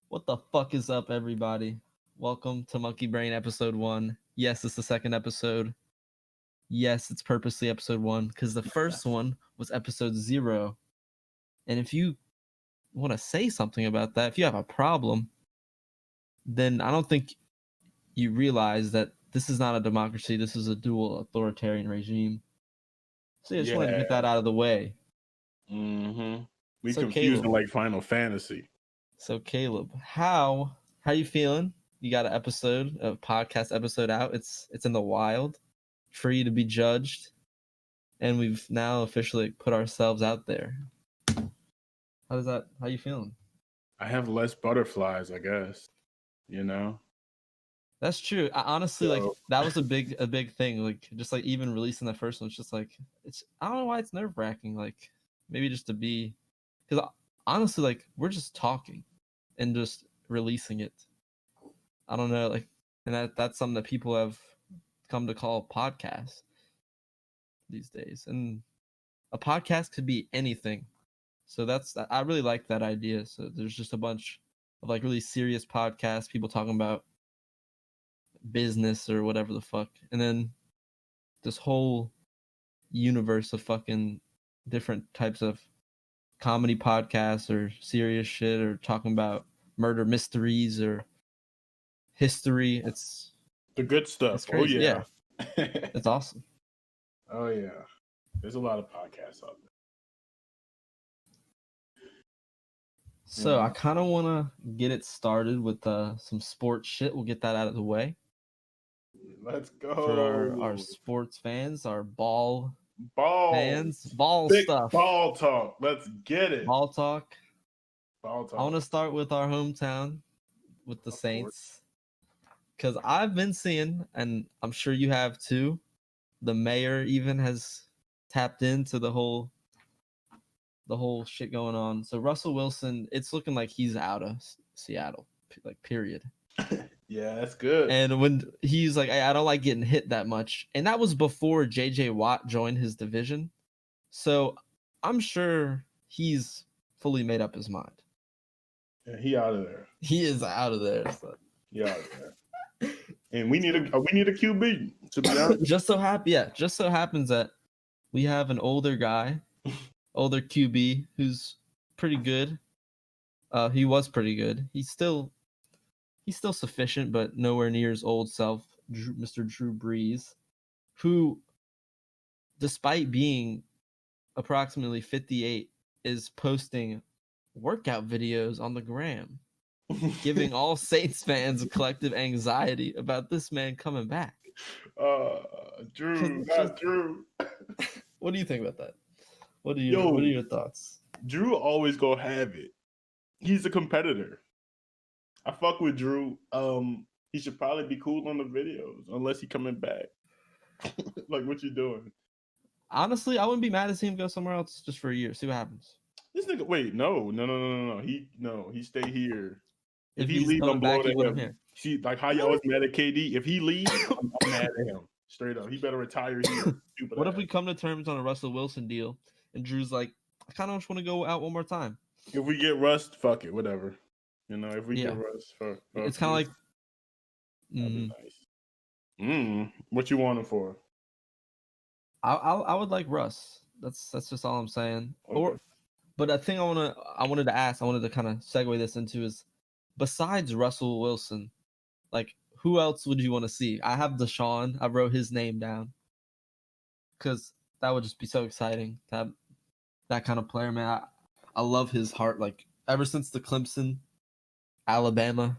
What the fuck is up, everybody? Welcome to Monkey Brain episode 1. Yes, it's the second episode. Yes, it's purposely episode 1 because the first one was episode 0. And if you want to say something about that, if you have a problem, then I don't think you realize that this is not a democracy. This is a dual authoritarian regime. So I just wanted to get that out of the way. Mm-hmm. We So confusing Caleb, like Final Fantasy. how you feeling? You got a podcast episode out. It's in the wild, free to be judged, and we've now officially put ourselves out there. How you feeling? I have less butterflies, I guess. You know? That's true. I honestly like So, that was a big thing. Like just like even releasing the first one, it's just like I don't know why it's nerve-wracking. Like maybe just to be, because honestly, like we're just talking and just releasing it. I don't know, like, and that's something that people have come to call podcasts these days. And a podcast could be anything. So I really like that idea. So there's just a bunch of like really serious podcasts, people talking about business or whatever the fuck. And then this whole universe of fucking different types of comedy podcasts or serious shit or talking about murder mysteries or history. It's the good stuff. Oh, crazy. yeah. It's awesome. Oh, yeah. There's a lot of podcasts out there. So I kind of want to get it started with some sports shit. We'll get that out of the way. Let's go. For our sports fans, our ball fans, Big stuff. Ball talk. Let's get it. Ball talk. Ball talk. I want to start with our hometown, with the Saints. Because I've been seeing, and I'm sure you have too, the mayor even has tapped into the whole shit going on. So Russell Wilson, it's looking like he's out of Seattle, like period. Yeah, that's good. And when he's like, I don't like getting hit that much. And that was before JJ Watt joined his division. So I'm sure he's fully made up his mind. Yeah, he out of there. He is out of there. So. He out of there. And we need a QB, to be honest. just so happens that we have an older guy, older QB who's pretty good. He was pretty good. He's still sufficient, but nowhere near his old self, Mr. Drew Brees, who, despite being approximately 58, is posting workout videos on the gram, giving all Saints fans a collective anxiety about this man coming back. Drew. What do you think about that? What are your thoughts? Drew always gonna have it. He's a competitor. I fuck with Drew. He should probably be cool on the videos unless he coming back. Like, what you doing? Honestly, I wouldn't be mad to see him go somewhere else just for a year. See what happens. This nigga, wait, no. He stay here. If he leave, I'm back, blowing at him. See, like how y'all was mad at KD. If he leaves, I'm mad at him. Straight up, he better retire here. What if we come to terms on a Russell Wilson deal, and Drew's like, I kind of just want to go out one more time. If we get Russ, fuck it, whatever. You know, if we get Russ, for it's kind of like. That'd be nice. What you want him for? I would like Russ. That's just all I'm saying. Okay. But the thing I wanted to kind of segue this into is, besides Russell Wilson, like who else would you want to see? I have Deshaun. I wrote his name down because that would just be so exciting to have that kind of player, man. I love his heart. Like ever since the Clemson, Alabama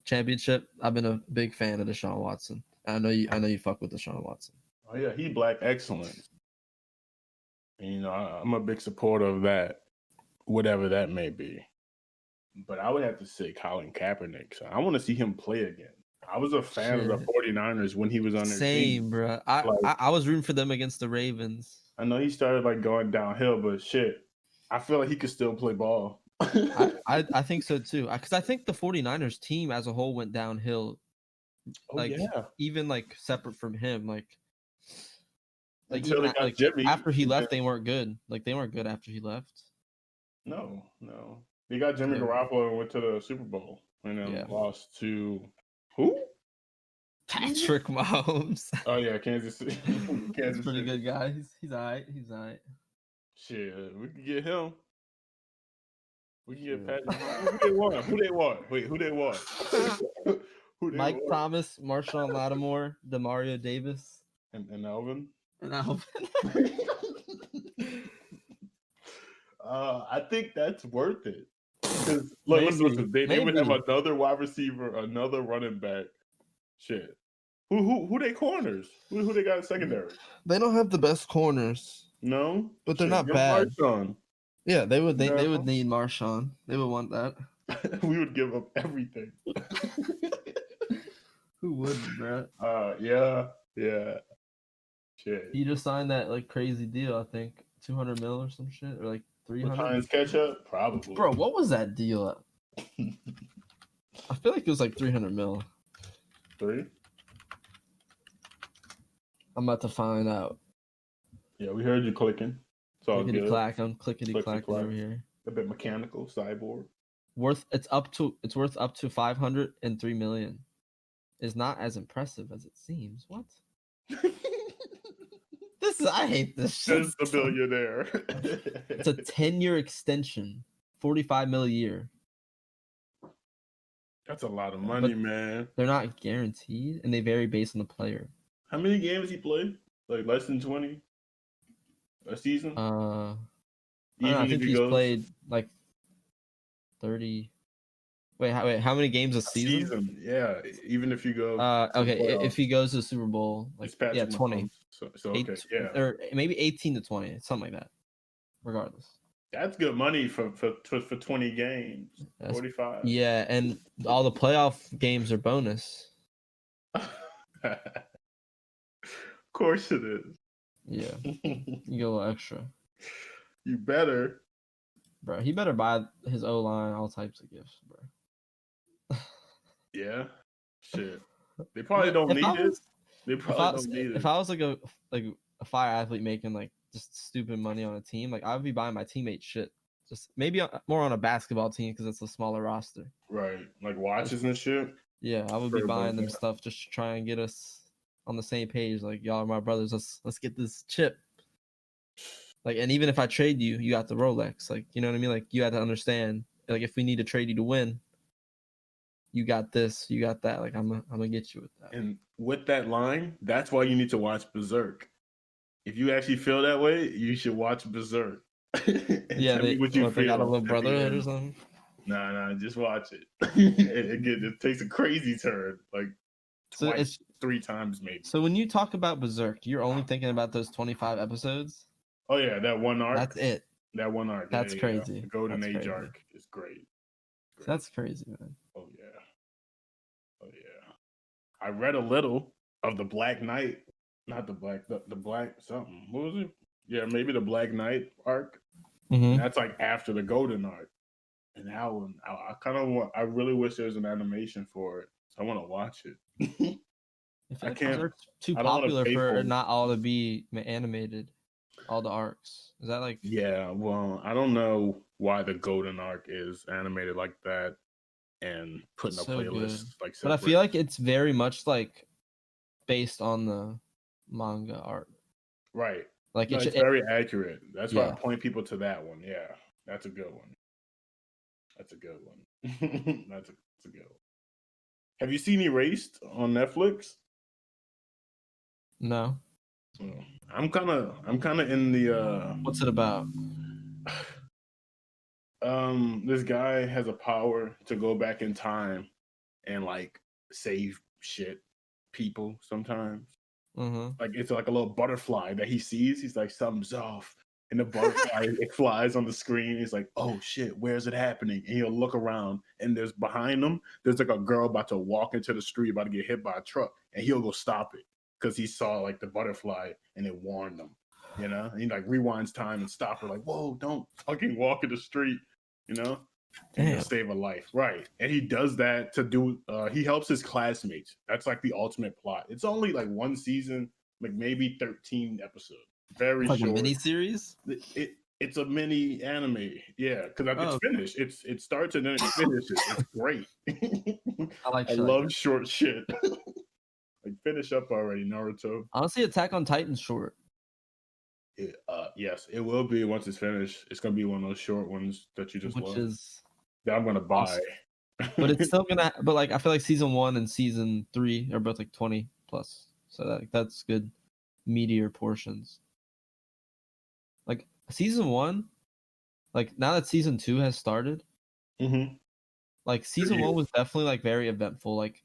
championship, I've been a big fan of Deshaun Watson. I know you fuck with Deshaun Watson. Oh yeah, he black excellence. And, you know, I'm a big supporter of that, whatever that may be. But I would have to say Colin Kaepernick. So I want to see him play again. I was a fan of the 49ers when he was on their team. Same, bro. I was rooting for them against the Ravens. I know he started like going downhill, but shit, I feel like he could still play ball. I think so too. Because I think the 49ers team as a whole went downhill. Like even like separate from him, like even, Jimmy, after he left, they weren't good. Like they weren't good after he left. No. They got Jimmy Yeah. Garoppolo and went to the Super Bowl and then Yeah. lost to who? Patrick Mahomes. Oh yeah, Kansas City. He's Kansas a pretty City. good guy. He's alright. He's alright. Shit, we could get him. We can get Shoot. Patrick Mahomes. Who they want? Who they want? Wait, who they want? Who they Mike want? Thomas, Marshawn Lattimore, Demario Davis, And Elvin. and Alvin. I think that's worth it. Because listen, they would have another wide receiver, another running back. Shit. Who they corners? Who they got in secondary? They don't have the best corners. No, but they're not Get bad. Marshawn. Yeah, they would need Marshawn. They would want that. We would give up everything. Who wouldn't, bro? Yeah. Shit. He just signed that like crazy deal, I think. 200 mil or some shit. Or like 300. Hines Ketchup? Probably. Bro, what was that deal at? I feel like it was like 300 mil. 3? I'm about to find out. Yeah, we heard you clicking. It's all good. I'm clickety-clacking over here. A bit mechanical, cyborg. It's worth up to 503 million. Is not as impressive as it seems. What? I hate this shit. Just a billionaire. It's a 10-year extension, 45 mil a year. That's a lot of money, man. They're not guaranteed, and they vary based on the player. How many games he played? Like less than 20 a season? I think he's played like 30. Wait, how many games a season? Yeah, even if you go. Okay, if he goes to the Super Bowl, like 20. So okay, yeah, or maybe 18 to 20, something like that. Regardless, that's good money for 20 games. 45. Yeah, and all the playoff games are bonus. Of course it is. Yeah, you get a little extra. You better, bro. He better buy his O-line all types of gifts, bro. Yeah, shit. They probably don't need it. They probably don't need it. If I was like a fire athlete making like just stupid money on a team, like I would be buying my teammates shit. Just maybe more on a basketball team because it's a smaller roster. Right, like watches and shit. Yeah, I would be buying them stuff just to try and get us on the same page. Like y'all are my brothers. Let's get this chip. Like, and even if I trade you, you got the Rolex. Like, you know what I mean? Like, you had to understand. Like, if we need to trade you to win, you got this, you got that. Like, I'm gonna get you with that. And with that line, that's why you need to watch Berserk. If you actually feel that way, you should watch Berserk. Yeah, they got a little brotherhood or something. Nah, just watch it. It takes a crazy turn, like twice, 3 times maybe. So when you talk about Berserk, you're only thinking about those 25 episodes? Oh yeah, that one arc. That's it. That one arc. That's crazy. The Golden Age arc is great. That's crazy, man. Oh yeah. I read a little of the Black Knight, not the Black something. What was it? Yeah, maybe the Black Knight arc. Mm-hmm. That's like after the Golden arc. And that one, I really wish there was an animation for it. So I want to watch it. I can't. They're too popular for it not all to be animated. All the arcs. Is that like? Yeah, well, I don't know why the Golden arc is animated like that and put in a playlist like. But I feel like it's very much like based on the manga art. Right. Like it's very accurate. That's why I point people to that one. Yeah, that's a good one. That's a good one. That's a good one. Have you seen Erased on Netflix? No. I'm kind of in the. What's it about? This guy has a power to go back in time and like save people sometimes. Mm-hmm. Like it's like a little butterfly that he sees. He's like, something's off. And the butterfly it flies on the screen. He's like, oh shit, where's it happening? And he'll look around and there's behind him, there's like a girl about to walk into the street, about to get hit by a truck. And he'll go stop it because he saw like the butterfly and it warned him, you know? And he like rewinds time and stop her like, whoa, don't fucking walk in the street, you know? And he'll save a life. Right. And he does that to do, he helps his classmates. That's like the ultimate plot. It's only like one season, like maybe 13 episodes. Very like short. A mini series? It's a mini anime. Yeah, because it's Oh, finished. It starts and then it finishes. It's great. I like I shit like love that. short shit. Like finish up already, Naruto. Honestly, Attack on Titan's short, Yes, it will be once it's finished. It's gonna be one of those short ones that you just which love is that I'm gonna buy. awesome. But it's still gonna. But like, I feel like season 1 and season 3 are both like 20 plus, so that's good, meatier portions. Like season 1, like now that season 2 has started, Mm-hmm. like season 1 was definitely like very eventful. Like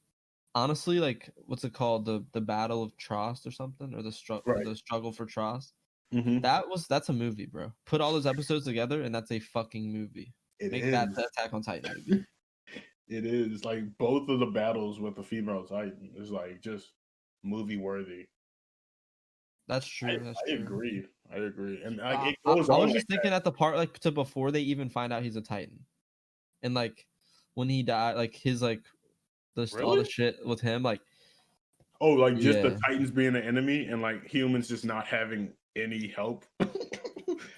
honestly, like what's it called, the Battle of Trost or something, or Right. the struggle for Trost. Mm-hmm. That's a movie, bro. Put all those episodes together, and that's a fucking movie. It Make that is. the Attack on Titan movie. It is like both of the battles with the female Titan is like just movie worthy. That's true. That's I true. agree. I agree. And like I, it I, goes I on was like just thinking at the part like to before they even find out he's a Titan, and like when he died, like his like all really? the shit with him, like Oh, like just the yeah, Titans being an enemy and like humans just not having any help. yeah.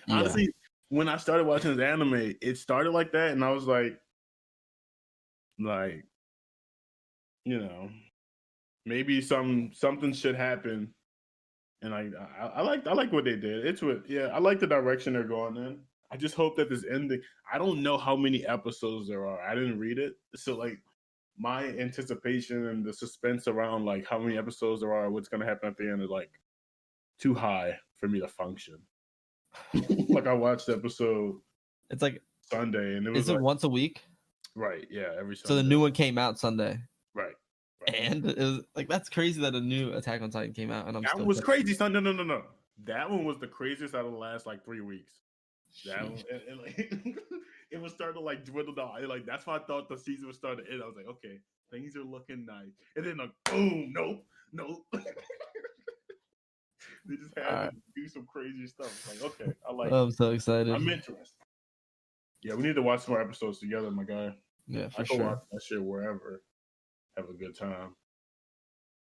Honestly, when I started watching this anime, it started like that, and I was like, you know, maybe something should happen. And I like what they did. I like the direction they're going in. I just hope that this ending. I don't know how many episodes there are. I didn't read it, so like my anticipation and the suspense around like how many episodes there are, what's gonna happen at the end is like too high for me to function. Like I watched the episode It's like, Sunday, and it was is it like once a week? right, yeah, every So the Sunday, new one came out Sunday, right, right. and it was like that's crazy that a new Attack on Titan came out, and I'm That one still was catching crazy, son. No. That one was the craziest out of the last like 3 weeks. That it. one, and, like it was starting to like dwindle down. Like that's why I thought the season was starting to end. I was like, okay, things are looking nice, and then like boom, nope. They just had to Alright. do some crazy stuff. Like, okay, I like I'm it. so excited. I'm interested. Yeah, we need to watch more episodes together, my guy. Yeah, I for can watch sure. that shit wherever. Have a good time.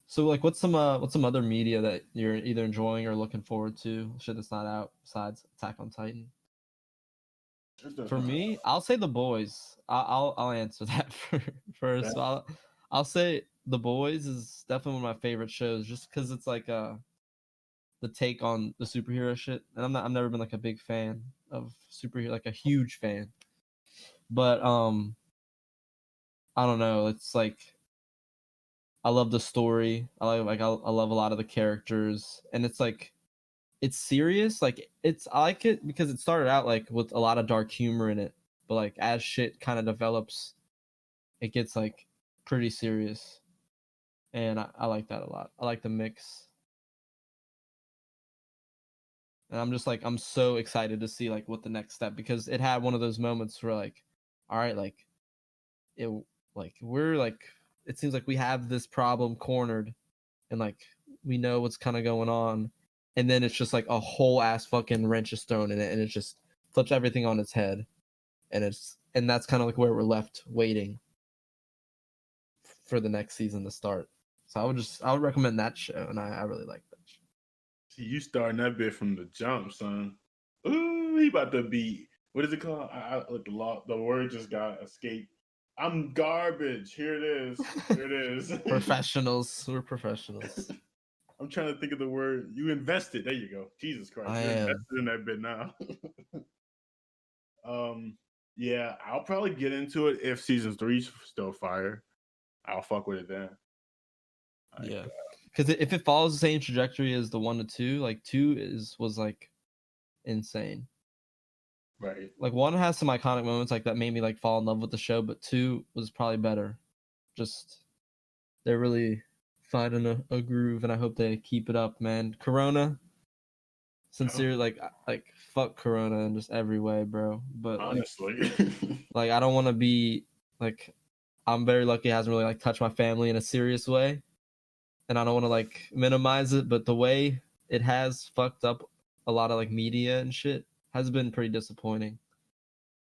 So like what's some other media that you're either enjoying or looking forward to? Shit that's not out besides Attack on Titan. For me, I'll say The Boys. I'll answer that first. So I'll say The Boys is definitely one of my favorite shows, just because it's like the take on the superhero shit. And I've never been like a big fan of superhero, like a huge fan. But I don't know. It's like I love the story. I love a lot of the characters, and it's like it's serious. Like I like it because it started out like with a lot of dark humor in it, but like as shit kind of develops, it gets like pretty serious, and I like that a lot. I like the mix, and I'm just like I'm so excited to see like what the next step, because it had one of those moments where like, all right, like it like we're like it seems like we have this problem cornered, and like we know what's kind of going on, and then it's just like a whole ass fucking wrench is thrown in it, and it just flips everything on its head, and that's kind of like where we're left waiting for the next season to start. So I would recommend that show, and I really like that show. See, you starting that bit from the jump, son. Ooh, he about to be. What is it called? Like the word just got escaped. I'm garbage. Here it is. Here it is. Professionals, we're professionals. I'm trying to think of the word. You invested. There you go. Jesus Christ, I you're am. invested in that bit now. um, yeah, I'll probably get into it if season 3's still fire. I'll fuck with it then. Like, Yeah, because if it follows the same trajectory as the 1 to 2, like was like insane. right. Like 1 has some iconic moments like that made me like fall in love with the show, but 2 was probably better. Just they're really finding a groove, and I hope they keep it up, man. Corona, sincere, like fuck Corona in just every way, bro. But Honestly. like I don't want to be like I'm very lucky it hasn't really like touched my family in a serious way, and I don't want to like minimize it, but the way it has fucked up a lot of like media and shit has been pretty disappointing.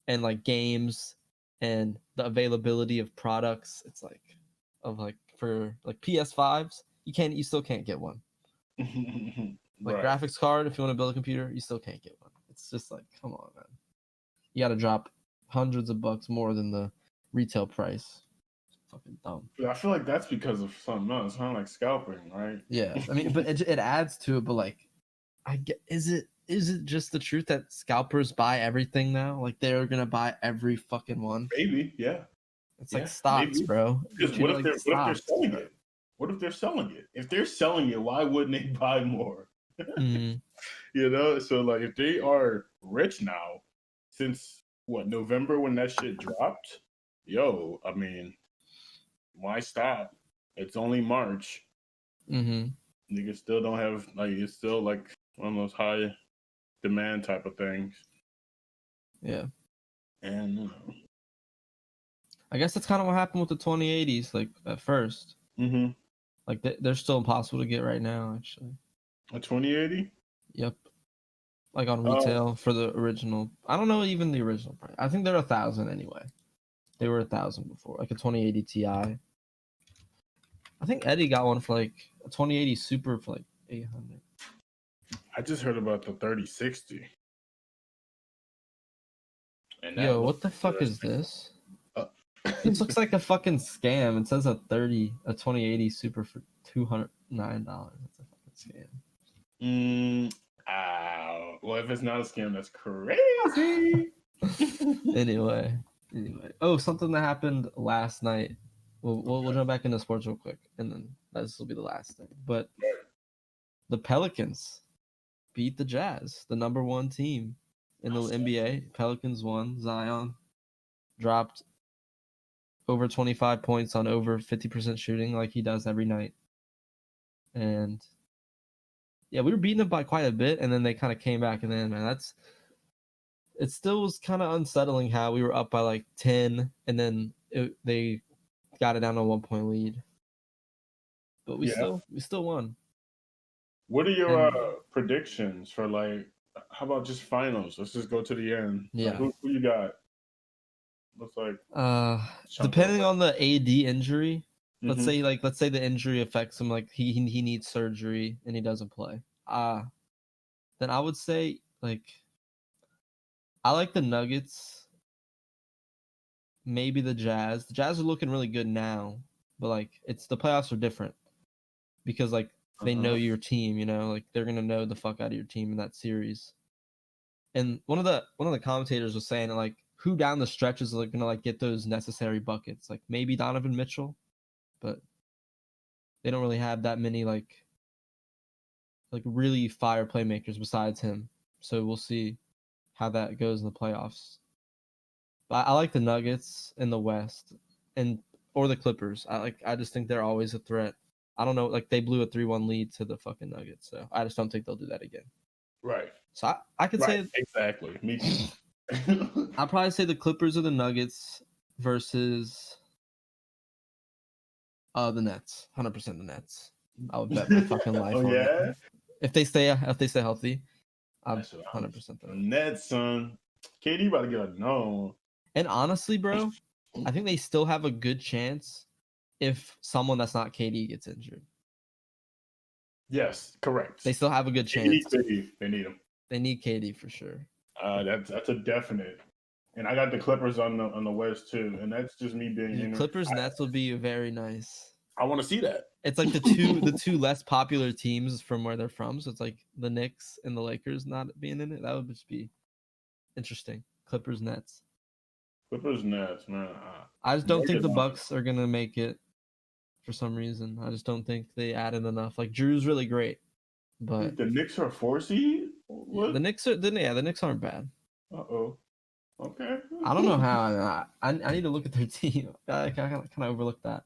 And like games and the availability of products, it's like of like for like PS5s, you still can't get one. Like right. graphics card, if you want to build a computer, you still can't get one. It's just like, come on, man. You got to drop hundreds of bucks more than the retail price. It's fucking dumb. I feel like that's because of something else, kind of like scalping, right? Yeah, I mean, but it adds to it. But like, is it just the truth that scalpers buy everything now? Like they're gonna buy every fucking one. Maybe, yeah. It's Yeah, like stocks, maybe. bro. Because what if they're selling it? What if they're selling it? If they're selling it, why wouldn't they buy more? Mm-hmm. You know, so like if they are rich now, since what November when that shit dropped, yo, I mean, why stop? It's only March. Mm-hmm. Niggas still don't have like it's still like one of those high demand type of things. Yeah. And I guess that's kind of what happened with the 2080s. Like at first, mm-hmm. like they're still impossible to get right now. Actually. A 2080? Yep. Like on retail for the original. I don't know even the original price. I think they're 1,000 anyway. They were 1,000 before, like a 2080 Ti. I think Eddie got one for like a 2080 Super for like 800. I just heard about the 3060. And Yo, what the fuck is this? This looks like a fucking scam. It says a 2080 Super for $209. That's a fucking scam. Well, if it's not a scam, that's crazy. Anyway. Oh, something that happened last night. We'll jump back into sports real quick, and then this will be the last thing. But the Pelicans beat the Jazz, the number one team in the NBA. Pelicans won. Zion dropped over 25 points on over 50% shooting like he does every night. And yeah, we were beating them by quite a bit, and then they kind of came back. And then, man, it still was kind of unsettling how we were up by like 10, and then they got it down to a 1-point lead. But we still won. What are your predictions for like? How about just finals? Let's just go to the end. Yeah. Like, who you got? Looks like depending on the AD injury, mm-hmm. let's say the injury affects him, like he needs surgery and he doesn't play. Then I would say like I like the Nuggets, maybe the Jazz. The Jazz are looking really good now, but like it's the playoffs are different because like they know your team, you know, like they're gonna know the fuck out of your team in that series. And one of the commentators was saying like who down the stretch is like gonna like get those necessary buckets, like maybe Donovan Mitchell, but they don't really have that many like really fire playmakers besides him. So we'll see how that goes in the playoffs. But I like the Nuggets in the West or the Clippers. I just think they're always a threat. I don't know, like they blew a 3-1 lead to the fucking Nuggets, so I just don't think they'll do that again. Right. So I could say exactly. Me too. I'll probably say the Clippers or the Nuggets versus the Nets. 100% the Nets. I would bet my fucking life on it. If they stay healthy, I'm 100% the Nets, son. KD about to get a no. And honestly, bro, I think they still have a good chance if someone that's not KD gets injured. Yes, correct. They still have a good chance. They need him. They need KD for sure. That's a definite. And I got the Clippers on the West too, and that's just me being. Clippers Nets will be very nice. I want to see that. It's like the two less popular teams from where they're from, so it's like the Knicks and the Lakers not being in it. That would just be interesting. Clippers Nets. Clippers Nets, man. I just don't think the Bucks are gonna make it for some reason. I just don't think they added enough. Like Drew's really great, but the Knicks are 4 seed. What? The Knicks aren't bad. Okay. I don't know how. I need to look at their team. I kind of overlooked that.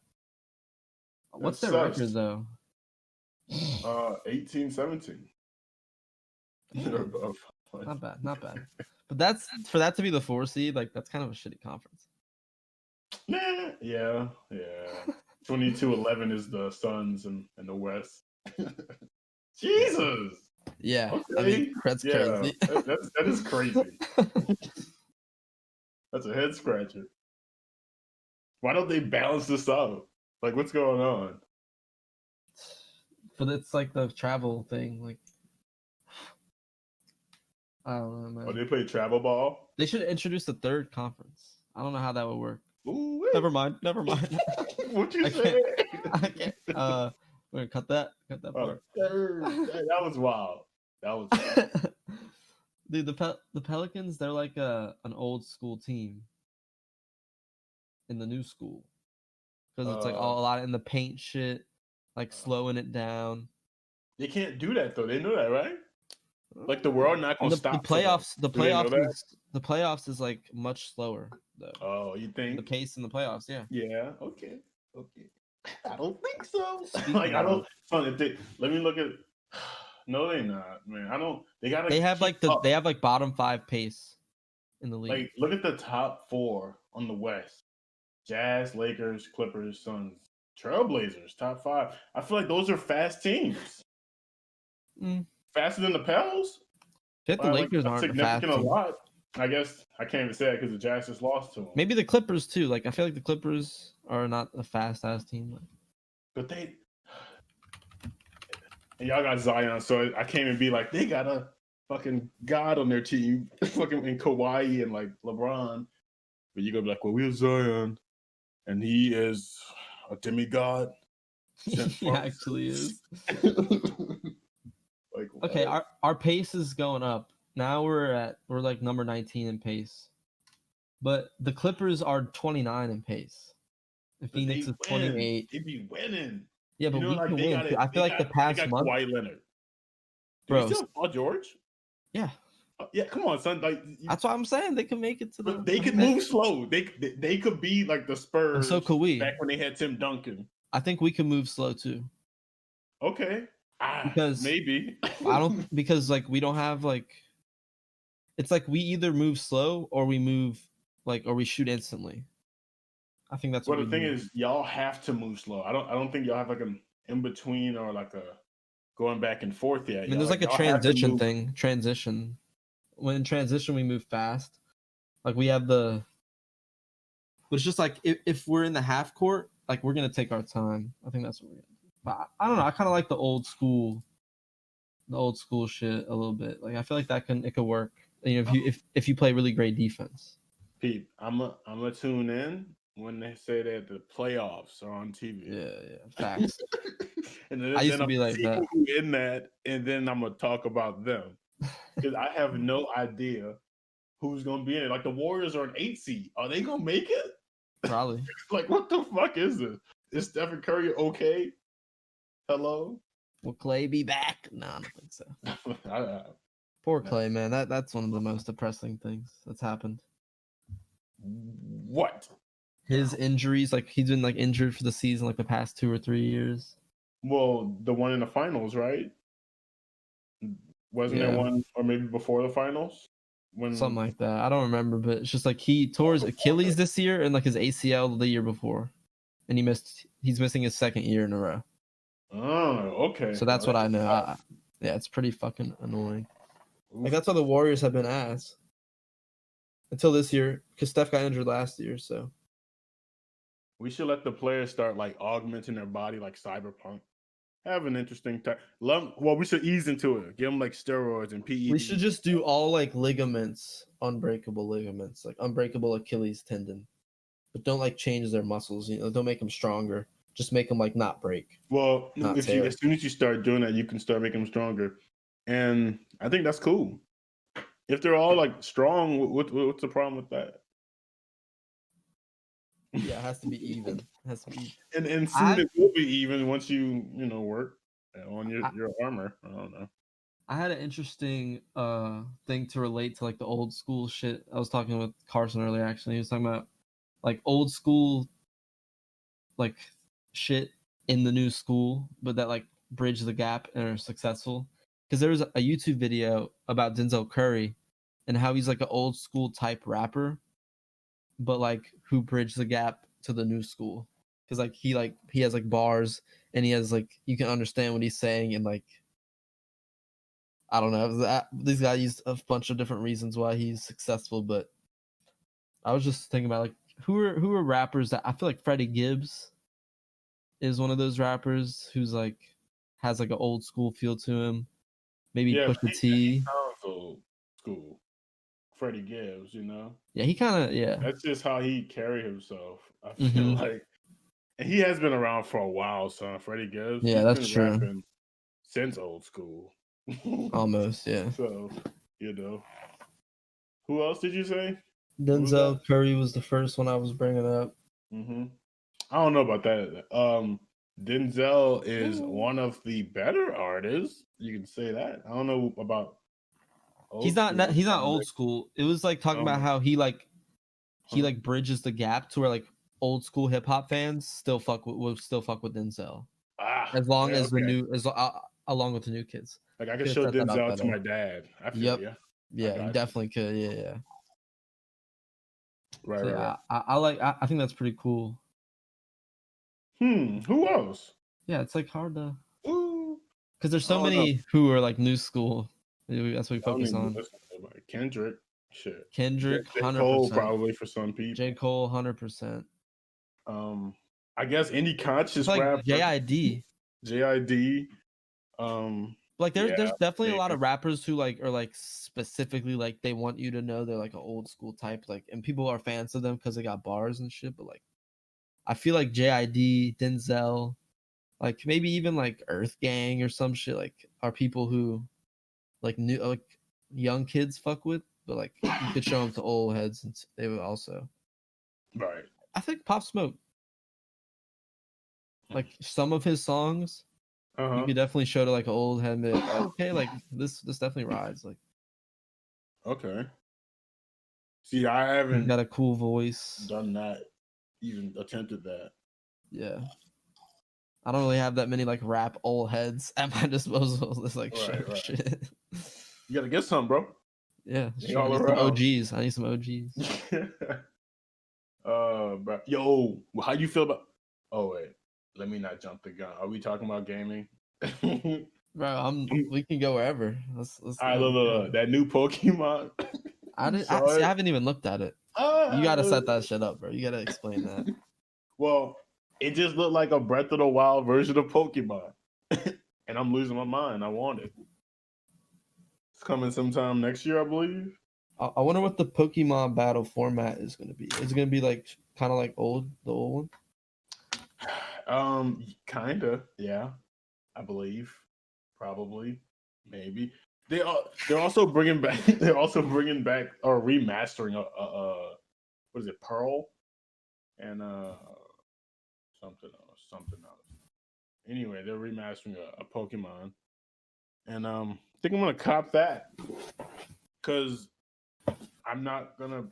What's their record though? 18-17. Not bad. But that's for that to be the 4 seed. Like that's kind of a shitty conference. Nah, yeah. 22-11 is the Suns in the West. Jesus. Yeah, okay. I mean that's crazy. That is crazy. That's a head scratcher. Why don't they balance this out? Like, what's going on? But it's like the travel thing. Like, I don't know, man. Or they play travel ball. They should introduce the third conference. I don't know how that would work. Ooh, Never mind. What you I say? can't. We're gonna cut that part. Third. That was wild. That was wild. Dude, the Pelicans, they're like an old school team in the new school. Because it's like a lot in the paint shit, like slowing it down. They can't do that though. They know that, right? Like the world not gonna stop. The playoffs the playoffs is like much slower though. Oh, you think the pace in the playoffs? Yeah. Yeah. Okay. I don't think so. Like I don't. Let me look at. No, they not, man. I don't. They gotta. They have like bottom 5 pace in the league. Like look at the top 4 on the West: Jazz, Lakers, Clippers, Suns, Trailblazers. Top 5. I feel like those are fast teams. Faster than the Pels. I think the Lakers aren't significant a lot. I guess I can't even say that because the Jazz just lost to them. Maybe the Clippers too. Like I feel like the Clippers are not a fast ass team. But and y'all got Zion, so I can't even be like they got a fucking god on their team, fucking in Kawhi and like LeBron. But you gonna be like, well, we have Zion, and he is a demigod. He actually is. Like, okay, our pace is going up. Now we're like number 19 in pace. But the Clippers are 29 in pace. The Phoenix is 28. They be winning. Yeah, but we can win. I feel like the past month. Kawhi Leonard. Bro, you still have Paul George? Yeah. Yeah, come on, son. Like that's what I'm saying. They can make it to the. They could move slow. They could be like the Spurs. And so could we. Back when they had Tim Duncan. I think we can move slow too. Okay. Because maybe because like we don't have like. It's like we either move slow or we move or we shoot instantly. I think that's what the thing is. Y'all have to move slow. I don't think y'all have like an in between or like a going back and forth yet. I mean, there's like a transition thing. Transition. When in transition we move fast. Like we have but it's just like if we're in the half court, like we're gonna take our time. I think that's what we're gonna do. But I don't know. I kind of like the old school shit a little bit. Like I feel like it could work. You know, if you play really great defense. Pete, I'm a tune in when they say that the playoffs are on TV. Yeah, facts. And then, I used to be like that. Who in that, and then I'm gonna talk about them because I have no idea who's gonna be in it. Like the Warriors are an 8 seed. Are they gonna make it? Probably. Like what the fuck is this? Is Stephen Curry okay? Hello? Will Clay be back? No, I don't think so. Poor Clay, man. That's one of the most depressing things that's happened. What? His injuries, like he's been like injured for the season, like the past 2 or 3 years. Well, the one in the finals, right? Wasn't there one, or maybe before the finals? Something like that. I don't remember, but it's just like he tore his Achilles this year and like his ACL the year before, and he's missing his 2nd year in a row. Oh, okay. So that's what I know. Yeah, it's pretty fucking annoying. Like that's why the Warriors have been ass until this year because Steph got injured last year. So we should let the players start like augmenting their body like Cyberpunk. Have an interesting time. Well, we should ease into it. Give them like steroids and PEDs. We should just do all like ligaments, unbreakable ligaments, like unbreakable Achilles tendon, but don't like change their muscles. You know, don't make them stronger. Just make them like not break. Well, as soon as you start doing that, you can start making them stronger, and I think that's cool. If they're all like strong, what's the problem with that? Yeah, it has to be even. It has to be. And soon it will be even once you work on your armor. I don't know. I had an interesting thing to relate to like the old school shit. I was talking with Carson earlier. Actually, he was talking about like old school like shit in the new school, but that like bridge the gap and are successful. Because there was a YouTube video about Denzel Curry and how he's like an old school type rapper, but like who bridged the gap to the new school. Because like he has like bars and he has like you can understand what he's saying and like I don't know. These guys use a bunch of different reasons why he's successful, but I was just thinking about like who are rappers that I feel like Freddie Gibbs is one of those rappers who's like has like an old school feel to him. Maybe Pusha T. school. Freddie Gibbs, you know. Yeah, he kind of yeah. That's just how he carry himself. I feel Mm-hmm. like, and he has been around for a while, son. Freddie Gibbs, Yeah, he's that's been true. rapping since old school. Almost, yeah. So, who else did you say? Who was that? Denzel Curry was the first one I was bringing up. Mm-hmm. I don't know about that. Denzel is one of the better artists. You can say that. I don't know about old He's school. not he's not old school. It was like talking about how he bridges the gap to where like old school hip hop fans still fuck with Denzel. As long as the new along with the new kids. Like I could show Denzel to my dad. I feel you. Yeah, you definitely could. Yeah. Right, So, right. I think that's pretty cool. Who else? Yeah, it's like hard to because there's so many know. who are like new school. That's what we focus on. Kendrick, shit. Kendrick, J. 100%. Cole probably for some people. J. Cole, 100%. I guess any conscious like rapper. JID. Like there's definitely a lot of rappers who like are like specifically like they want you to know they're like an old school type, like, and people are fans of them because they got bars and shit. But like I feel like JID, Denzel, like maybe even like Earth Gang or some shit, like are people who like new like young kids fuck with, but like you could show them to old heads and they would also. Right. I think Pop Smoke, like some of his songs, you could definitely show to like an old head and be like, oh, okay, like this definitely rides. Like, okay. See, I haven't got a cool voice. Done that, even attempted that. Yeah. I don't really have that many like rap old heads at my disposal. It's like shit. You gotta get some, bro. Yeah, sure. I need some OGs. I need some OGs. Bro. Yo, how you feel about? Oh wait, let me not jump the gun. Are we talking about gaming? Bro, we can go wherever. Let's look, that new Pokemon. I haven't even looked at it. You gotta set that shit up, bro. You gotta explain that. Well, it just looked like a Breath of the Wild version of Pokemon. And I'm losing my mind. I want it. It's coming sometime next year, I believe. I wonder what the Pokemon battle format is going to be. Is it going to be like kind of like the old one? Kinda, yeah. I believe, probably, maybe. They're also bringing back. They're also bringing back or remastering what is it, Pearl, and something else. Anyway, they're remastering a Pokemon, and I think I'm gonna cop that because I'm not gonna.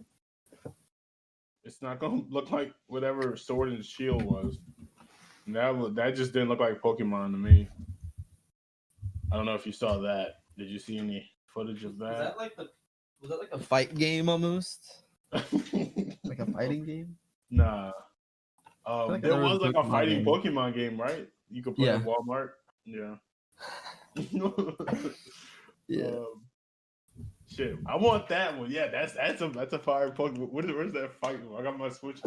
It's not gonna look like whatever Sword and Shield was. That just didn't look like Pokemon to me. I don't know if you saw that. Did you see any footage of that? Was that like a fight game almost? Like a fighting game? Nah. There was like a fighting game. Pokemon game, right? You could play at Walmart. Yeah. Yeah. Shit, I want that one. Yeah, that's a fire Pokemon. Where's that fight? I got my Switch.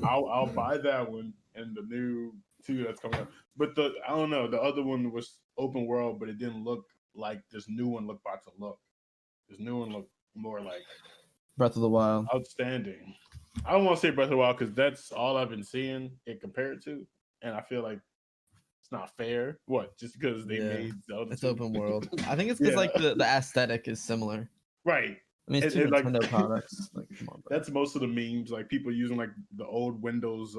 I'll buy that one and the new 2 that's coming out. But I don't know. The other one was open world, but it didn't look like this new one about to look. This new one looked more like Breath of the Wild. Outstanding. I don't want to say Breath of the Wild because that's all I've been seeing it compared to, and I feel like it's not fair. What? Just because they made Zelda? It's open world. I think it's because like the aesthetic is similar. Right. I mean, it's two Nintendo products. Like, come on, bro. That's most of the memes. Like people using like the old Windows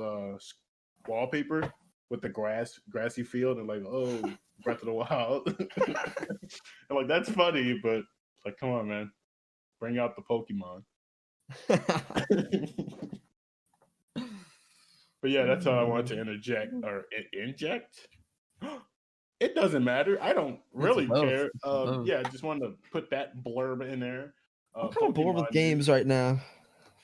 wallpaper with the grassy field, and like, oh, Breath of the Wild. And like that's funny, but like, come on, man, bring out the Pokemon. But yeah, that's all I want to interject or inject. It doesn't matter. I don't really care. Yeah, I just wanted to put that blurb in there. I'm kind of bored with games right now.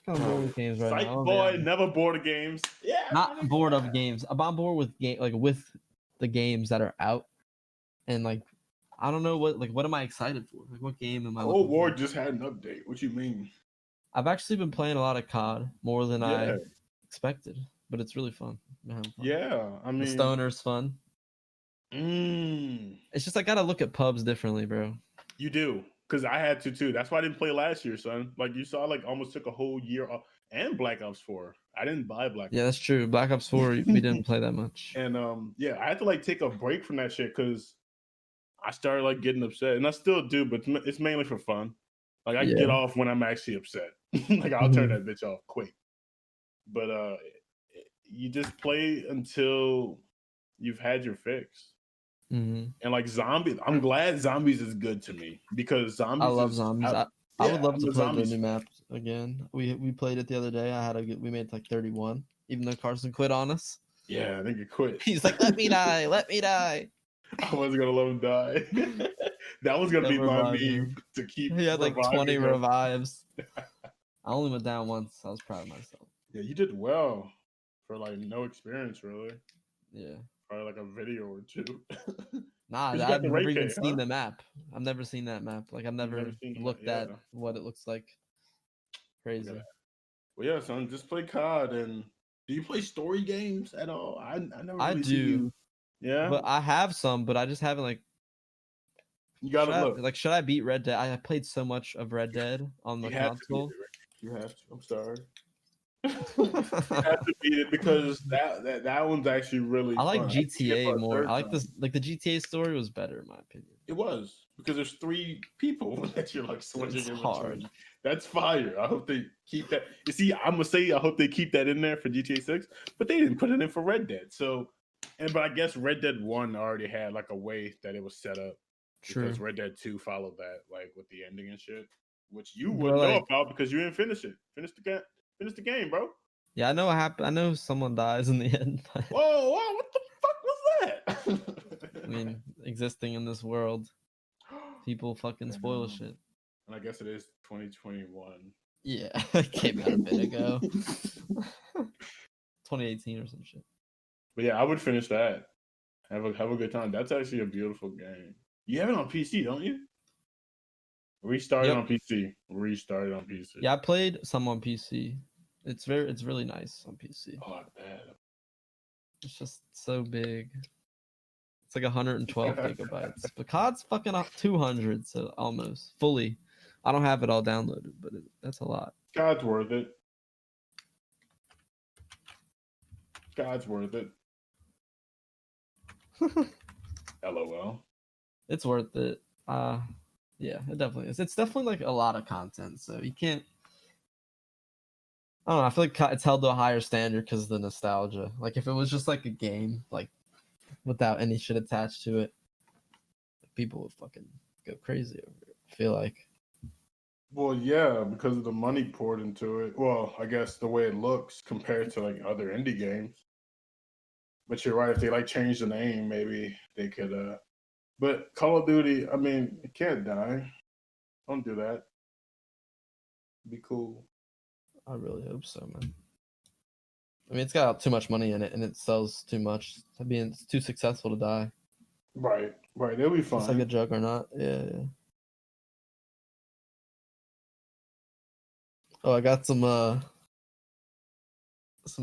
Psych boy, never bored of games. Yeah, not bored of games. I'm bored with with the games that are out, and like I don't know what am I excited for? Like what game am I? Cold War just had an update. What you mean? I've actually been playing a lot of COD more than I expected, but it's really fun. Yeah, I mean, the stoner's fun. It's just I gotta look at pubs differently, bro. You do. because I had to too. That's why I didn't play last year, son. Like you saw, like almost took a whole year off. And Black Ops 4. I didn't buy Black Yeah, Ops. that's true. Black Ops 4, we didn't play that much. And yeah, I had to like take a break from that shit because I started like getting upset, and I still do, but it's mainly for fun. Like I get Yeah. off when I'm actually upset. Like I'll turn that bitch off quick. But you just play until you've had your fix. Mm-hmm. And like zombies, I'm glad zombies is good to me because I zombies love is zombies. I, I would yeah, love I'm to a play the zombies new fan. map again. We played it the other day. We made like 31, even though Carson quit on us. Yeah, I think you quit. He's like, let me die, let me die. I wasn't gonna let him die. That was gonna Kept be my reviving meme him. to keep He had like 20 reviving him. revives. I only went down once. I was proud of myself. Yeah, you did well for like no experience, really. Yeah. Probably like a video or two. Nah, Because you got I've the never Ray even K, seen huh? the map. I've never seen that map. Like I've You've never never seen that? looked Yeah. at what it looks like. Look at Crazy. that. Well, yeah, son, just play COD. And do you play story games at all? I never I really see do, you. Yeah, but I have some, but I just haven't like you gotta look. should I beat Red Dead? I played so much of Red Dead on the You have to beat console. it. Rick. You have to. I'm sorry. You have to beat it because that one's actually really I like fun. I beat it GTA for a more. third I like time. this. Like the GTA story was better in my opinion. It was because there's 3 people that you're like switching It's in hard. between. That's fire. I hope they keep that. You see, I'm gonna say I hope they keep that in there for GTA 6, but they didn't put it in for Red Dead. So, but I guess Red Dead 1 already had like a way that it was set up because True, Red Dead 2 followed that, like with the ending and shit, which you but wouldn't know like, about because you didn't finish it. Finish the game, bro. yeah, I know what happened. I know someone dies in the end. But, Whoa, what the fuck was I that? mean, existing in this world, people fucking spoil Damn. shit. And I guess it is 2021. Yeah, it came out a bit ago. 2018 or some shit. But yeah, I would finish that. Have a good time. That's actually a beautiful game. You have it on PC, don't you? Restarted Yep. on PC. Restarted on PC. Yeah, I played some on PC. It's really nice on PC. Oh, bad. It's just so big. It's like 112 gigabytes. But COD's fucking 200, so almost fully. I don't have it all downloaded, but that's a lot. God's worth it. God's worth it. LOL. It's worth it. Yeah, it definitely is. It's definitely like a lot of content, so you can't. I don't know. I feel like it's held to a higher standard because of the nostalgia. Like if it was just like a game, like without any shit attached to it, people would fucking go crazy over it. I feel like. Well, yeah, because of the money poured into it. Well, I guess the way it looks compared to like other indie games. But you're right. If they like change the name, maybe they could. But Call of Duty, I mean, it can't die. Don't do that. Be cool. I really hope so, man. I mean, it's got too much money in it, and it sells too much. I mean, it's too successful to die. Right. They'll be fine. Just like a juggernaut. Yeah. Oh, I got some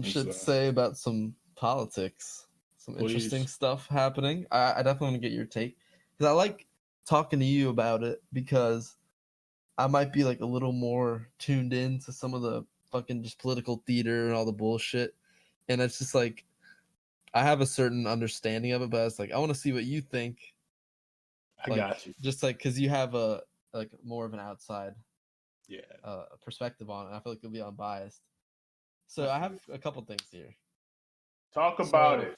shit to say about some politics, some interesting stuff happening. I definitely want to get your take because I like talking to you about it because I might be like a little more tuned in to some of the fucking just political theater and all the bullshit, and it's just like I have a certain understanding of it, but it's like I want to see what you think. I got you. Just like because you have a like more of an outside Yeah. perspective on it. I feel like you'll be unbiased. So I have a couple things here. Talk about it.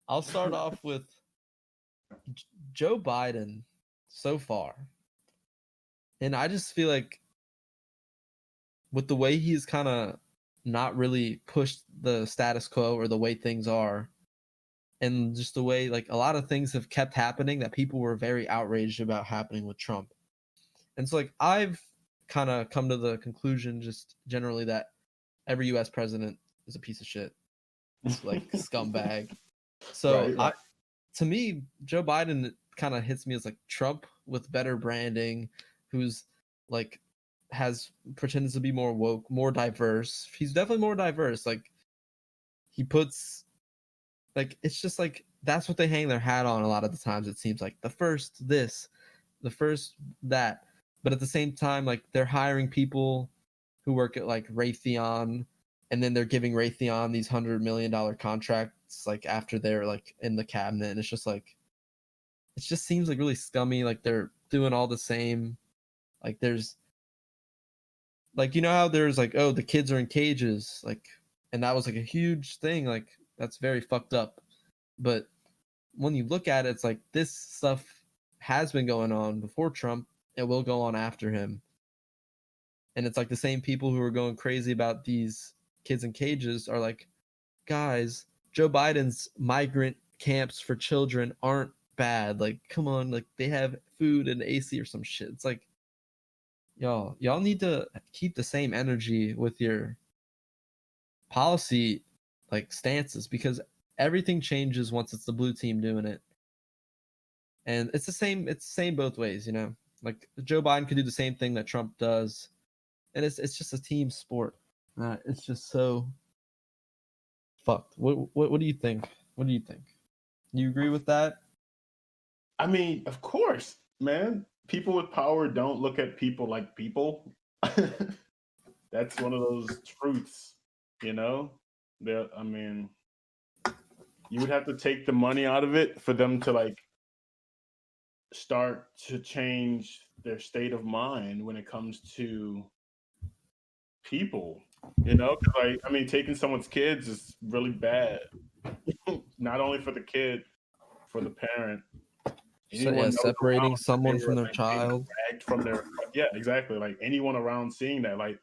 I'll start off with Joe Biden so far. And I just feel like with the way he's kind of not really pushed the status quo or the way things are, and just the way like a lot of things have kept happening that people were very outraged about happening with Trump. And so like I've kind of come to the conclusion just generally that every US president is a piece of shit. It's like scumbag. So right. To me, Joe Biden kind of hits me as like Trump with better branding, who's like pretends to be more woke, more diverse. He's definitely more diverse. Like he puts like it's just like that's what they hang their hat on a lot of the times. It seems like the first this, the first that. but at the same time, like they're hiring people who work at like Raytheon, and then they're giving Raytheon these $100 million contracts like after they're like in the cabinet, and it's just like it just seems like really scummy. Like they're doing all the same. Like there's like how there's like, oh, the kids are in cages, like, and that was like a huge thing. Like that's very fucked up. But when you look at it, it's like this stuff has been going on before Trump. It will go on after him. And it's like the same people who are going crazy about these kids in cages are like, guys, Joe Biden's migrant camps for children aren't bad. Like, come on, like they have food and AC or some shit. It's like, y'all need to keep the same energy with your policy like stances, because everything changes once it's the blue team doing it. And it's the same both ways, Like Joe Biden could do the same thing that Trump does. And it's just a team sport. It's just so fucked. What do you think? What do you think? You agree with that? I mean, of course, man. People with power don't look at people like people. That's one of those truths, you know. I mean, you would have to take the money out of it for them to like start to change their state of mind when it comes to people. Because I mean, taking someone's kids is really bad. Not only for the kid, for the parent. So, yeah, separating someone from their like, child. dragged from their exactly. Like anyone around seeing that, like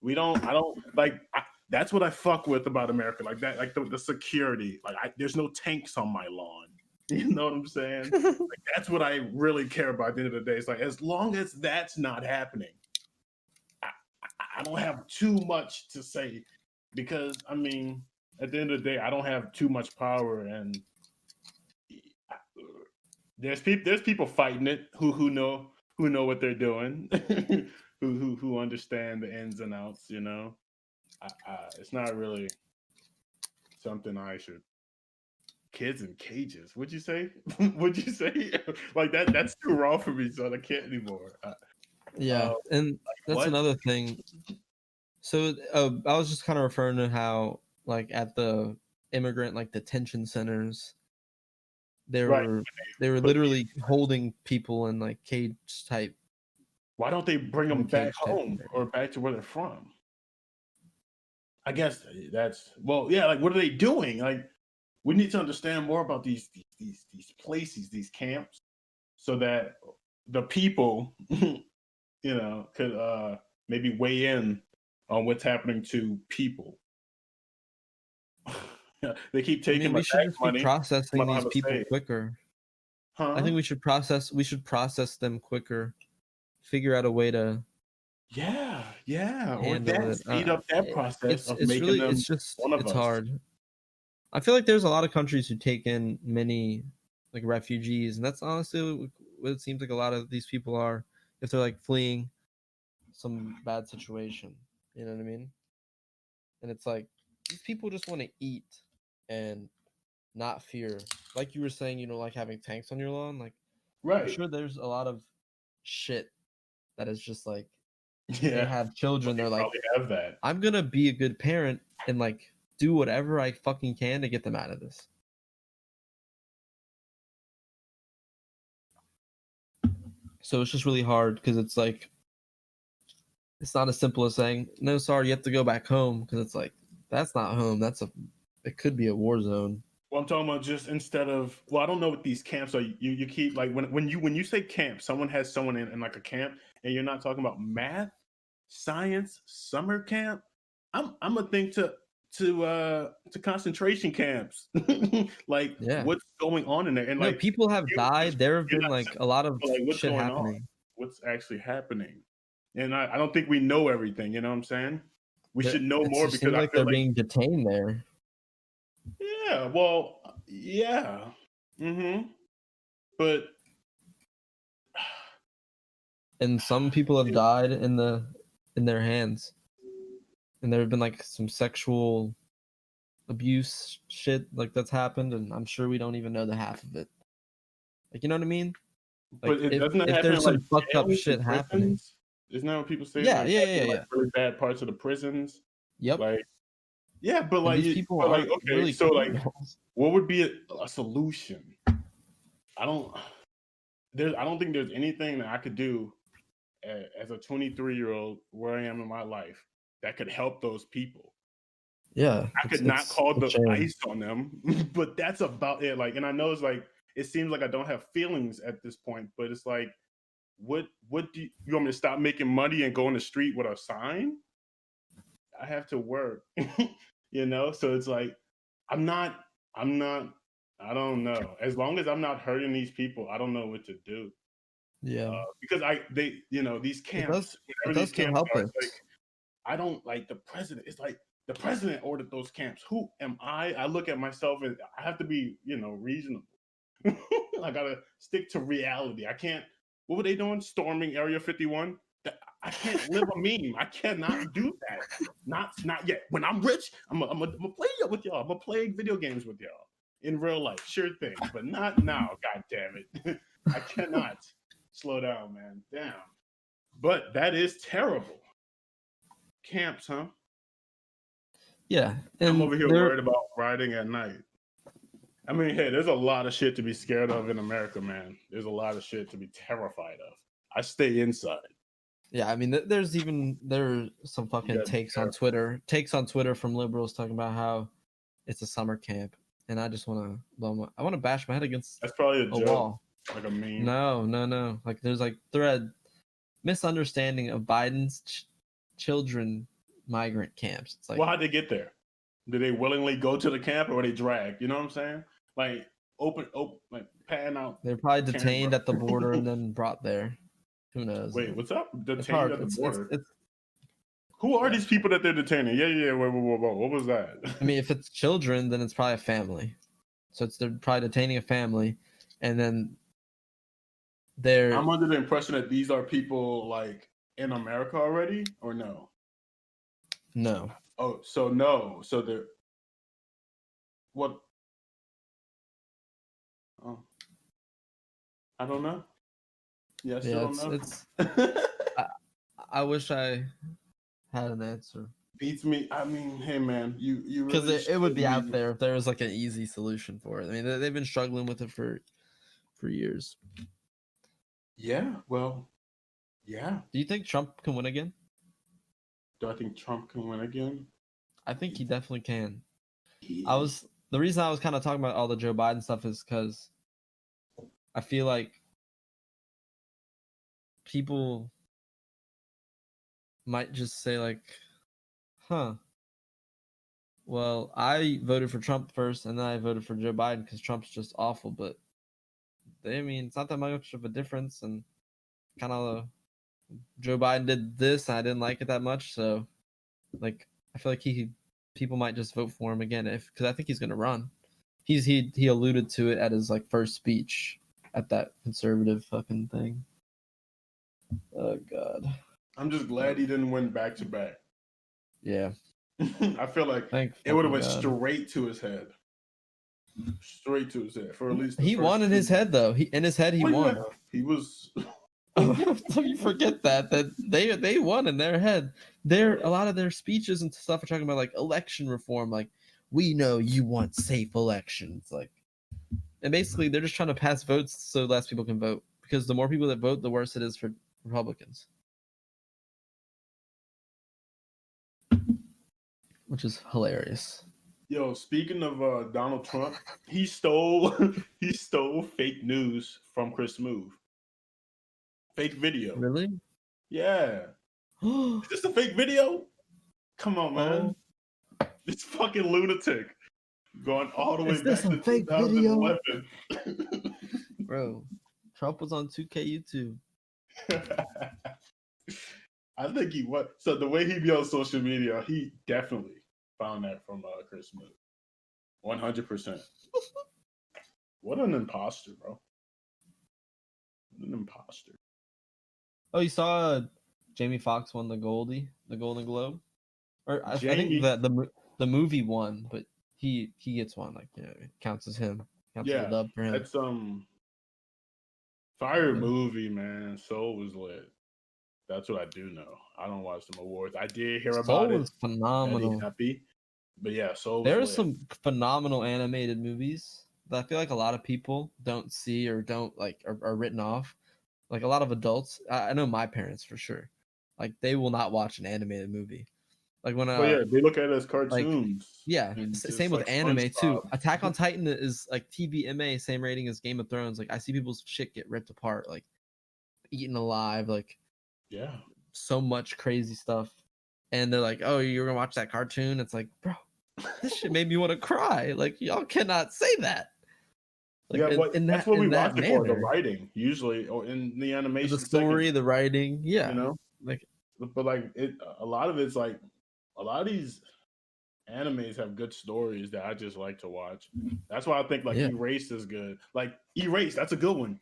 I don't like. That's what I fuck with about America, like that, like the security. Like there's no tanks on my lawn. You know what I'm saying? Like that's what I really care about at the end of the day. It's like as long as that's not happening, I don't have too much to say, because I mean, at the end of the day, I don't have too much power, and there's people fighting it who know what they're doing, who understand the ins and outs. It's not really something I should. Kids in cages. What'd you say? What'd you say? Like that? That's too raw for me, so I can't anymore. Yeah, and that's what? another thing. So I was just kind of referring to how like at the immigrant like detention centers, they Right. were literally holding people in like cage type. Why don't they bring them back Cage type home scenario. or back to where they're from? I guess that's yeah. Like, what are they doing? Like, we need to understand more about these places, these camps, so that the people, could maybe weigh in on what's happening to people. They keep I taking mean, my we should tax just be money. I processing don't these have a people say. quicker. I Huh? think we should process them quicker. Figure out a way to Yeah, or handle that it. speed up that process of making them one of It's us. hard. I feel like there's a lot of countries who take in many like refugees, and that's honestly what it seems like a lot of these people are, if they're like fleeing some bad situation. You know what I mean? And it's like these people just want to eat and not fear. Like you were saying, like having tanks on your lawn. Like I'm Right. sure there's a lot of shit that is just like they Yeah. have Well, children. they They're like, probably have that. I'm gonna be a good parent and like do whatever I fucking can to get them out of this. So it's just really hard because it's like it's not as simple as saying no, sorry, you have to go back home, because it's like that's not home. It could be a war zone. Well, I'm talking about just instead of, I don't know what these camps are. You keep like when you say camp, someone has someone in like a camp, and you're not talking about math, science, summer camp. I'm gonna think to concentration camps. Like Yeah. what's going on in there, and No, like people have died. There have you're been not like a lot of like what's shit going on, happening. what's actually happening, and I don't think we know everything. You know what I'm saying? We should know It more, just because seems I like feel they're like being detained there. yeah, well, yeah, but And some people have died in their hands. And there have been like some sexual abuse shit like that's happened, and I'm sure we don't even know the half of it. Like, you know what I mean? Like But it doesn't it if happen there's in like some fucked up jails and shit happening. prisons? Isn't that what people say? Yeah, Like yeah, happen yeah, in like yeah. really bad parts of the prisons? Yep. Like yeah, but And like these people but like aren't okay, really so like criminals. what would be a solution? I don't I don't think there's anything that I could do as a 23-year-old where I am in my life that could help those people. Yeah, I could not call a the shame. ICE on them, but that's about it. Like, and I know it's like it seems like I don't have feelings at this point, but it's like, what do you want me to stop making money and go on the street with a sign? I have to work, you know. So it's like I'm not, I'm not, I don't know. As long as I'm not hurting these people, I don't know what to do. Yeah, Because you know, these camps, it whatever these does feel camps are, it's like helpless. I don't like the president. It's like the president ordered those camps. Who am I? I look at myself and I have to be, you know, reasonable. I gotta stick to reality. I can't. What were they doing? Storming Area 51. I can't live a meme. I cannot do that. Not yet. When I'm rich, I'm gonna play with y'all. I'm gonna play video games with y'all in real life. Sure thing, but not now. God damn it. I cannot slow down, man. Damn. But that is terrible. Camps, huh? Yeah, I'm and over here they're worried about riding at night. I mean, hey, there's a lot of shit to be scared of in America, man. There's a lot of shit to be terrified of. I stay inside. yeah. I mean, there's some You fucking gotta be careful. takes on Twitter from liberals talking about how it's a summer camp, and I just want to I want to bash my head against That's probably a a joke, wall. like a meme. No, no, no. Like there's like thread misunderstanding of Biden's children migrant camps. It's like Well, how'd they get there? Did they willingly go to the camp or were they dragged? You know what I'm saying? Like open, like pan out they're probably the camera. detained at the border and then brought there. Who knows? Wait, what's up? It's Detained hard. at the border. It's Who are yeah. these people that they're detaining? Yeah. Whoa. What was that? I mean, if it's children, then it's probably a family. So they're probably detaining a family, and then they're I'm under the impression that these are people like in America already, or no? no. Oh, so no. So they're what? Oh, I don't know. Yeah, I still Yeah, don't know. it's. I, I wish I had an answer Beats me. I mean, hey man, you because really it would showed be out me. there if there was like an easy solution for it. I mean, they've been struggling with it for years. Yeah, well, yeah. Do you think Trump can win again? Do I think Trump can win again? I think he definitely can. Yeah. The reason I was kind of talking about all the Joe Biden stuff is because I feel like people might just say like, "Huh, well, I voted for Trump first, and then I voted for Joe Biden because Trump's just awful." But I mean, it's not that much of a difference, and kind of Joe Biden did this, and I didn't like it that much, so like I feel like people might just vote for him again because I think he's gonna run. He alluded to it at his like first speech at that conservative fucking thing. Oh god. I'm just glad he didn't win back to back. Yeah. I feel like Thank it would have fucking went god. straight to his head. Straight to his head for at least the He first won in two. his head though. In his head he Well, won. yeah, he was. You forget that they won in their head. A lot of their speeches and stuff are talking about like election reform, like we know you want safe elections, like, and basically they're just trying to pass votes so less people can vote because the more people that vote, the worse it is for Republicans, which is hilarious. Yo, speaking of Donald Trump, he stole he stole fake news from Chris Move. Fake video. Really? Yeah. Is this a fake video? Come on, man. Oh, It's fucking lunatic. Going all the way is this back a to fake video? 2011. Bro, Trump was on 2K YouTube. I think he was. So the way he be on social media, he definitely found that from Chris Move. 100%. What an imposter, bro. What an imposter. Oh, you saw Jamie Foxx won the Golden Globe, or I think Jamie, that the movie won, but he gets one, like, you know, it counts as him, counts as a yeah, dub for him. that's Fire movie, man. Soul was lit. That's what I do know. I don't watch them awards. I did hear about Soul it. was phenomenal. Happy. But yeah, Soul was There are lit. some phenomenal animated movies that I feel like a lot of people don't see or don't like are written off. Like a lot of adults, I know my parents for sure. Like they will not watch an animated movie. Like when But yeah, they look at it as like cartoons. yeah, And just same with like anime too. SpongeBob. Attack on Titan is like TVMA, same rating as Game of Thrones. Like I see people's shit get ripped apart, like eaten alive, like Yeah. so much crazy stuff. And they're like, "Oh, you're gonna watch that cartoon?" It's like, bro, this shit made me want to cry. Like y'all cannot say that. Like Yeah, but that's what we in watch that it for, the manner, writing, usually, or in the the animation story, second, the writing, you yeah. know? Like But like a lot of it's like a lot of these animes have good stories that I just like to watch. That's why I think like yeah, Erased is good. Like Erased, that's a good one.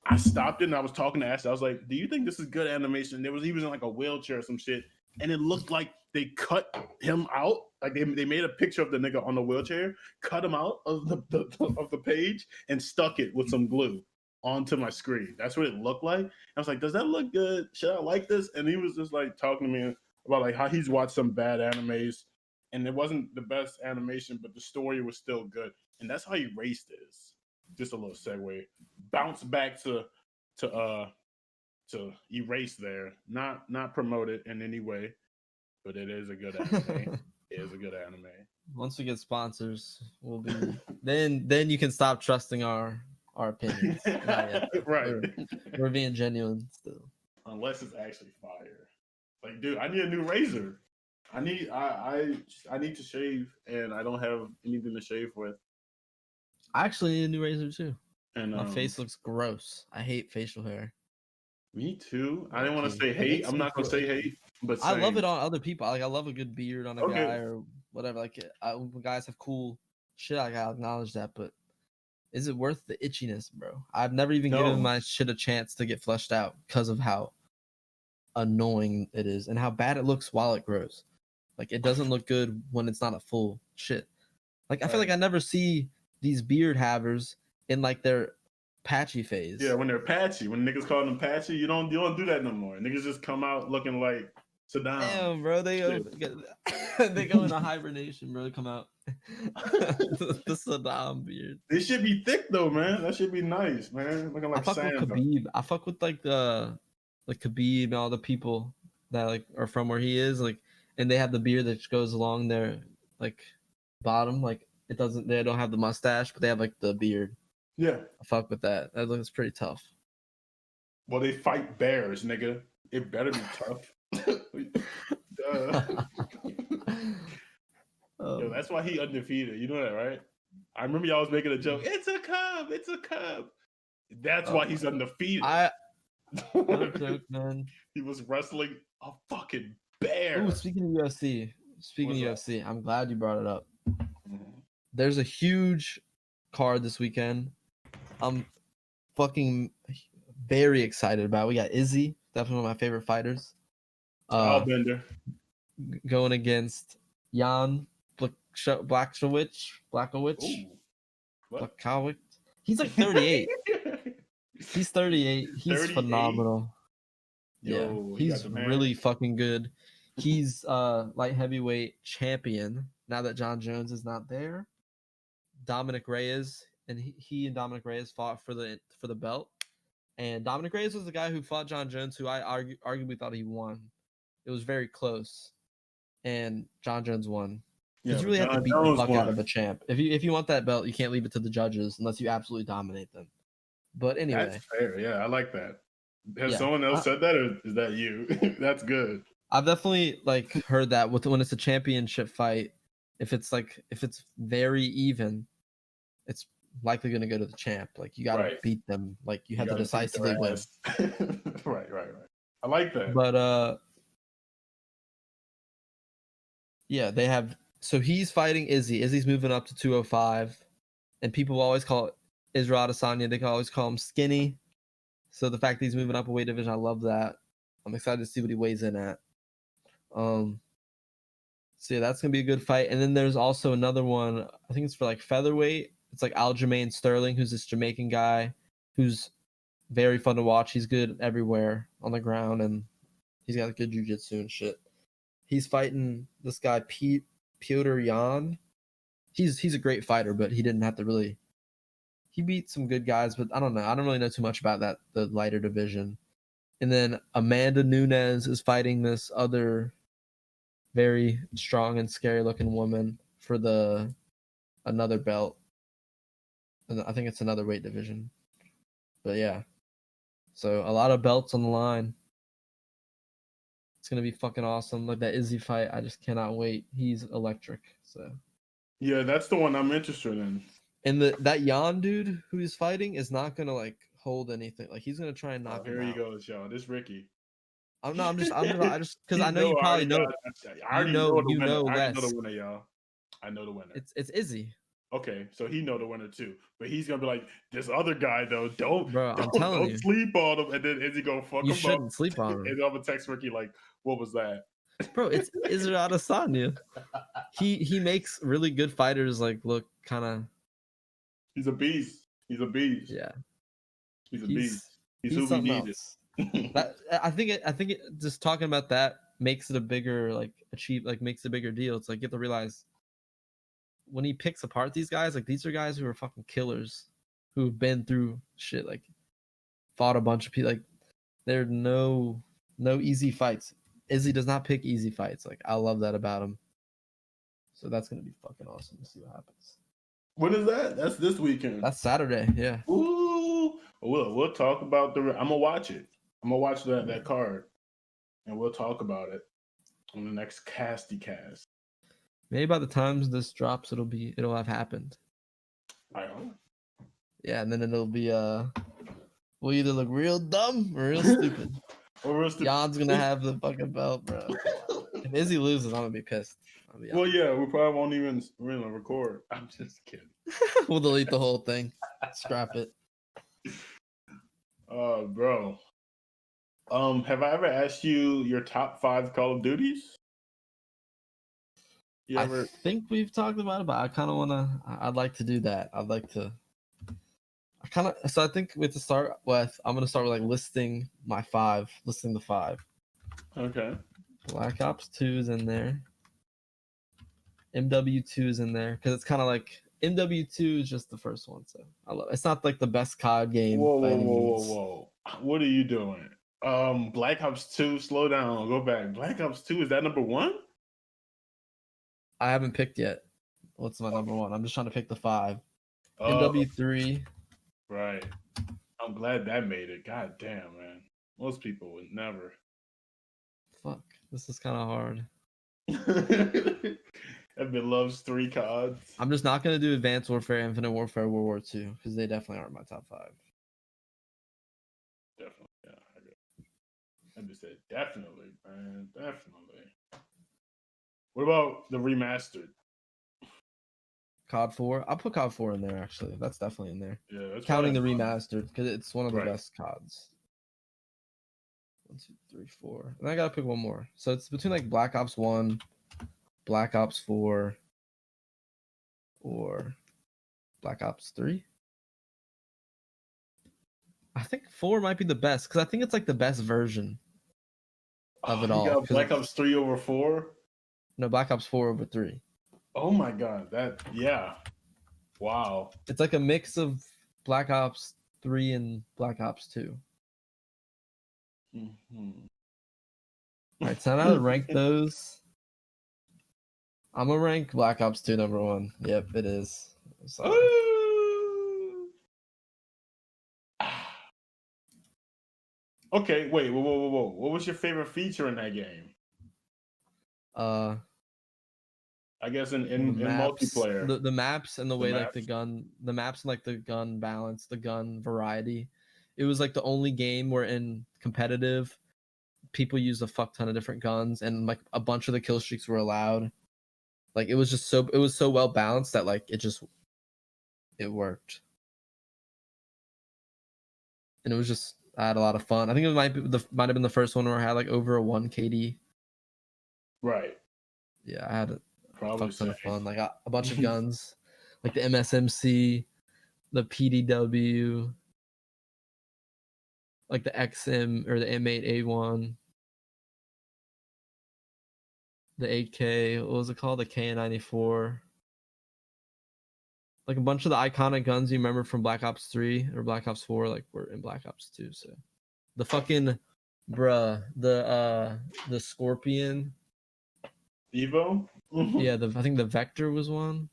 I stopped it and I was talking to Ashley. I was like, "Do you think this is good animation?" There was even in like a wheelchair or some shit, and it looked like they cut him out. Like they made a picture of the nigga on the wheelchair, cut him out of the page, and stuck it with some glue onto my screen. That's what it looked like. I was like, "Does that look good? Should I like this?" And he was just like talking to me about like how he's watched some bad animes, and it wasn't the best animation, but the story was still good. And that's how Erased is. Just a little segue. Bounce back to Erase there. Not promote it in any way, but it is a good anime. It is a good anime. once we get sponsors, we'll be then you can stop trusting our opinions. Not yet. Right. We're being genuine still. Unless it's actually fire. Like, dude, I need a new razor. I need to shave, and I don't have anything to shave with. I actually need a new razor too. And My face looks gross. I hate facial hair. me too. I didn't want to Low-key. say It hate. makes I'm me not gonna feel say icky. hate, but I love same. it on other people. Like I love a good beard on a Okay. guy or whatever. Like when guys have cool shit, I gotta acknowledge that. But is it worth the itchiness, bro? I've never even given No. my shit a chance to get fleshed out because of how annoying it is and how bad it looks while it grows. Like it doesn't look good when it's not a full shit. Like I feel like Right. I never see these beard havers in like their patchy phase. Yeah, when they're patchy, when niggas call them patchy, you don't do that no more. Niggas just come out looking like Saddam. Damn, bro, they go they go into hibernation, bro. They come out the Saddam beard. They should be thick though, man. That should be nice, man. Looking I like fuck with Santa. Khabib. I fuck with like Khabib and all the people that like are from where he is, like, and they have the beard that goes along their like bottom, like it doesn't. They don't have the mustache, but they have like the beard. Yeah. I fuck with that. That looks pretty tough. Well, they fight bears, nigga. It better be tough. Yo, that's why he undefeated. You know that, right? I remember y'all was making a joke. It's a cub. It's a cub. That's why he's undefeated. No joke, man. He was wrestling a fucking bear. Ooh, speaking of UFC, I'm glad you brought it up. Mhm. There's a huge card this weekend. I'm fucking very excited about. We got Izzy, definitely one of my favorite fighters. Bender. Going against Jan Blachowicz. He's like 38. He's 38. He's 38? phenomenal. Yo, yeah, he's really fucking good. He's light heavyweight champion now that John Jones is not there. Dominic Reyes and he and Dominic Reyes fought for the belt. And Dominic Reyes was the guy who fought John Jones, who I arguably thought he won. It was very close, and John Jones won. Because you really have to beat the fuck out of a champ. If you want that belt, you can't leave it to the judges unless you absolutely dominate them. But anyway, that's fair. Yeah, I like that. Has someone else said that, or is that you? That's good. I've definitely like heard that when it's a championship fight, if it's very even, it's likely going to go to the champ. Like you got to beat them. Like you have to decisively win. Right. I like that. But yeah, they have. So he's fighting Izzy. Izzy's moving up to 205, and people always call Israel Adesanya. They can always call him skinny. So the fact that he's moving up a weight division, I love that. I'm excited to see what he weighs in at. So yeah, that's gonna be a good fight. And then there's also another one. I think it's for like featherweight. It's like Aljamain Sterling, who's this Jamaican guy, who's very fun to watch. He's good everywhere on the ground, and he's got good jiu-jitsu and shit. He's fighting this guy Piotr Jan. He's a great fighter, but he didn't have to really. He beat some good guys, but I don't know. I don't really know too much about the lighter division. And then Amanda Nunes is fighting this other very strong and scary looking woman for another belt. And I think it's another weight division. But yeah. So a lot of belts on the line. It's gonna be fucking awesome. Like that Izzy fight, I just cannot wait. He's electric. So Yeah, that's the one I'm interested in. and that Jan dude who he's fighting is not gonna like hold anything. Like he's gonna try and knock him Here he out. goes, y'all. This Ricky. I just because I know No, you probably know. I already know the winner. I already know less. the winner, y'all. I know the winner. It's Izzy. Okay, so he know the winner too, but he's gonna be like, this other guy though, I'm telling don't you, sleep on him, and then Izzy gonna fuck you him shouldn't up. sleep on him. And I'm gonna text Ricky like, what was that? Bro, it's Israel Adesanya. He makes really good fighters like look kind of. He's a beast. He's a beast. Yeah, he's a beast. He's who we something needed. That I think it just talking about that makes it a bigger makes a bigger deal. It's like you have to realize when he picks apart these guys, like these are guys who are fucking killers, who've been through shit, like fought a bunch of people. Like there are no easy fights. Izzy does not pick easy fights. Like I love that about him. So that's gonna be fucking awesome to see what happens. When is that? That's this weekend. That's Saturday. Yeah. Ooh, we'll talk about I'm gonna watch it. I'm gonna watch that card, and we'll talk about it on the next Casty Cast. Maybe by the time this drops, it'll have happened. I hope. Yeah, and then it'll be we'll either look real dumb or real stupid. Or real stupid. Jan's gonna have the fucking belt, bro. If Izzy loses, I'm gonna be pissed. Well, yeah, we probably won't even record. I'm just kidding. We'll delete the whole thing. Scrap it. Bro. Have I ever asked you your top 5 Call of Duties? I think we've talked about it, but I kind of wanna. I'd like to do that. So I think with to start with, I'm gonna start with like listing the 5. Okay. Black Ops 2 is in there. MW2 is in there because it's kind of like MW2 is just the first one, so I love it. It's not like the best COD game. Whoa! What are you doing? Black Ops 2. Slow down. Go back. Black Ops 2 is that number 1? I haven't picked yet. What's my number 1? I'm just trying to pick the 5. MW3. Right. I'm glad that made it. God damn, man. Most people would never. Fuck. This is kind of hard. Evan loves 3 CODs. I'm just not gonna do Advanced Warfare, Infinite Warfare, World War II because they definitely aren't my top 5. Definitely, yeah. I just said definitely, man. Definitely. What about the remastered? COD 4. I'll put COD 4 in there actually. That's definitely in there. Yeah, that's counting the remastered because it's one of the best CODs. 1, 2, 3, 4. And I gotta pick one more. So it's between like Black Ops 1, Black Ops 4, or Black Ops 3. I think 4 might be the best because I think it's like the best version of it all. You got Black Ops 3 over 4? No, Black Ops 4 over 3. Oh my god, wow. It's like a mix of Black Ops 3 and Black Ops 2. Mm-hmm. All right, so now to rank those. I'm gonna rank Black Ops 2 number 1. Yep, it is. Okay, wait, whoa. What was your favorite feature in that game? I guess in multiplayer. The maps and the way like the maps and like the gun balance, the gun variety. It was like the only game where in competitive people use a fuck ton of different guns and like a bunch of the kill streaks were allowed. Like it was so well balanced that like it worked. And it was just I had a lot of fun. I think it might have been the first one where I had like over a 1 KD. Right. Yeah, I had a fuck ton of fun. Like a bunch of guns, like the MSMC, the PDW, like the XM or the M8A1, the 8K. What was it called? The KN94. Like a bunch of the iconic guns you remember from Black Ops 3 or Black Ops 4, like were in Black Ops 2. So the fucking the Scorpion. Evo? Yeah, I think the Vector was one.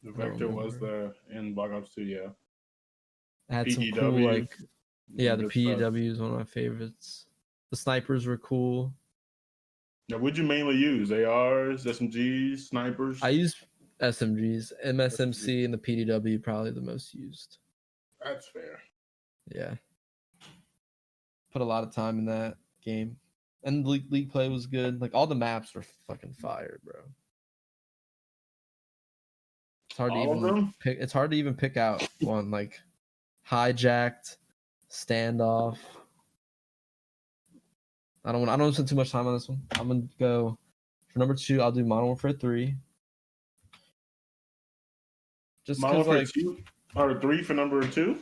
The Vector was the in Black Ops 2, yeah. It had some cool PDW. like yeah, the Good stuff. PDW is one of my favorites. The snipers were cool. Now, what'd you mainly use? ARs, SMGs, snipers? I used SMGs, MSMC, and the PDW probably the most used. That's fair. Yeah. Put a lot of time in that game. And league play was good. Like all the maps were fucking fire, bro. It's hard to even pick. It's hard to even pick out one like hijacked, standoff. I don't want to spend too much time on this one. I'm gonna go for number 2. I'll do Modern Warfare 3. Just Modern because Warfare 2 or 3 for number 2.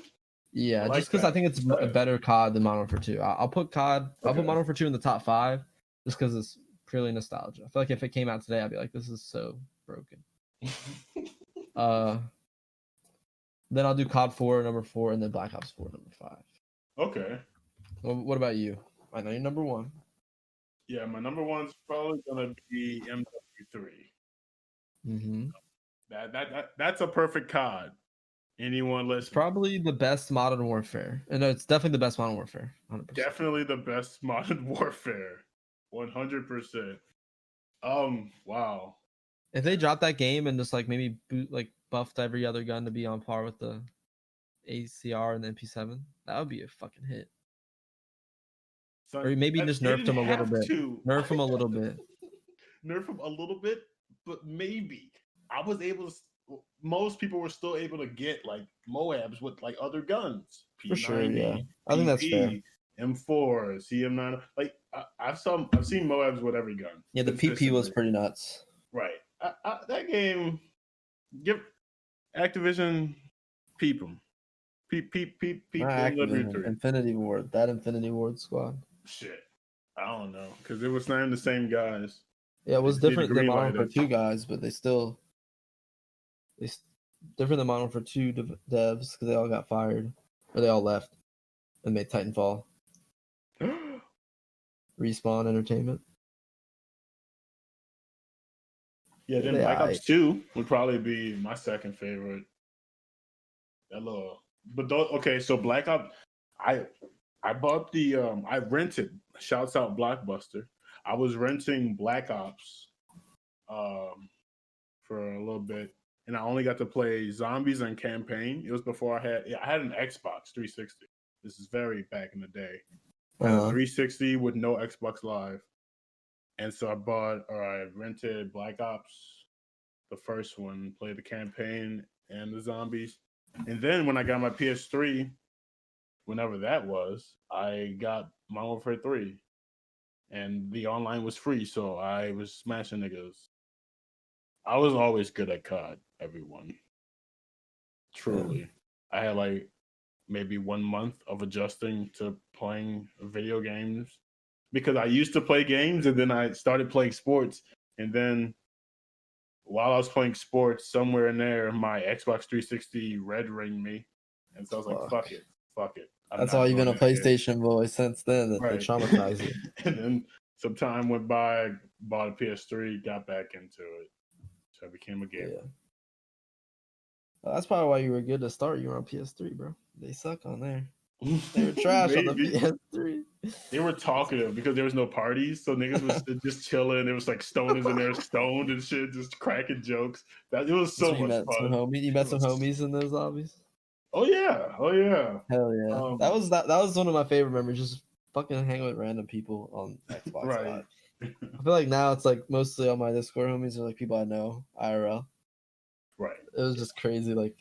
Yeah, just because I think it's a better COD than Modern Warfare 2. I'll put COD. Okay. I'll put Modern Warfare 2 in the top 5, just because it's purely nostalgia. I feel like if it came out today, I'd be like, this is so broken. Then I'll do COD 4 number 4, and then Black Ops 4 number 5. Okay. Well, what about you? I know you're number 1. Yeah, my number 1's probably gonna be MW3. Mm-hmm. That's a perfect COD. Anyone listening? It's probably the best Modern Warfare. And no, it's definitely the best Modern Warfare. 100%. Definitely the best Modern Warfare. 100%. Wow. If they dropped that game and just like maybe buffed every other gun to be on par with the ACR and the MP7, that would be a fucking hit. Son, or maybe just nerfed him a little bit. Nerf him a little bit. Nerf him a little bit, but maybe. I was able to. Most people were still able to get like Moabs with like other guns. P90, for sure, yeah. I think that's fair. M4, CM9. Like I've seen Moabs with every gun. Yeah, the PP was pretty nuts. Right. That game. Give Activision peep them. Peep Infinity Ward. That Infinity Ward squad. Shit. I don't know. Because it was not even the same guys. Yeah, it was different than Modern Warfare 2 guys, but it's different than Modern Warfare 2 devs because they all got fired. Or they all left and made Titanfall. Respawn Entertainment. Yeah, then Black Ops 2 would probably be my second favorite. Okay, so Black Ops, I bought the I rented. Shouts out Blockbuster. I was renting Black Ops, for a little bit, and I only got to play zombies and campaign. It was before I had an Xbox 360. This is very back in the day. 360 with no Xbox Live, and so I rented Black Ops, the first one, played the campaign and the zombies. And then when I got my PS3, whenever that was, I got Modern Warfare 3. And the online was free, so I was smashing niggas. I was always good at COD, everyone. Truly. Yeah. I had like maybe 1 month of adjusting to playing video games. Because I used to play games, and then I started playing sports. And then while I was playing sports, somewhere in there, my Xbox 360 red ringed me. And so I was like, fuck it. That's all you've been a PlayStation boy since then. That they traumatized you. And then some time went by, bought a PS3, got back into it. So I became a gamer. Yeah. Well, that's probably why you were good to start. You were on PS3, bro. They suck on there. They were trash on the PS3. They were talkative because there was no parties, so niggas was just chilling. There was like stoners in there, stoned and shit, just cracking jokes. It was so much fun. You met some homies in those lobbies? Oh yeah. Hell yeah. That was one of my favorite memories. Just fucking hang with random people on Xbox Live. I feel like now it's like mostly all my Discord homies are like people I know IRL. Right. It was just crazy. Like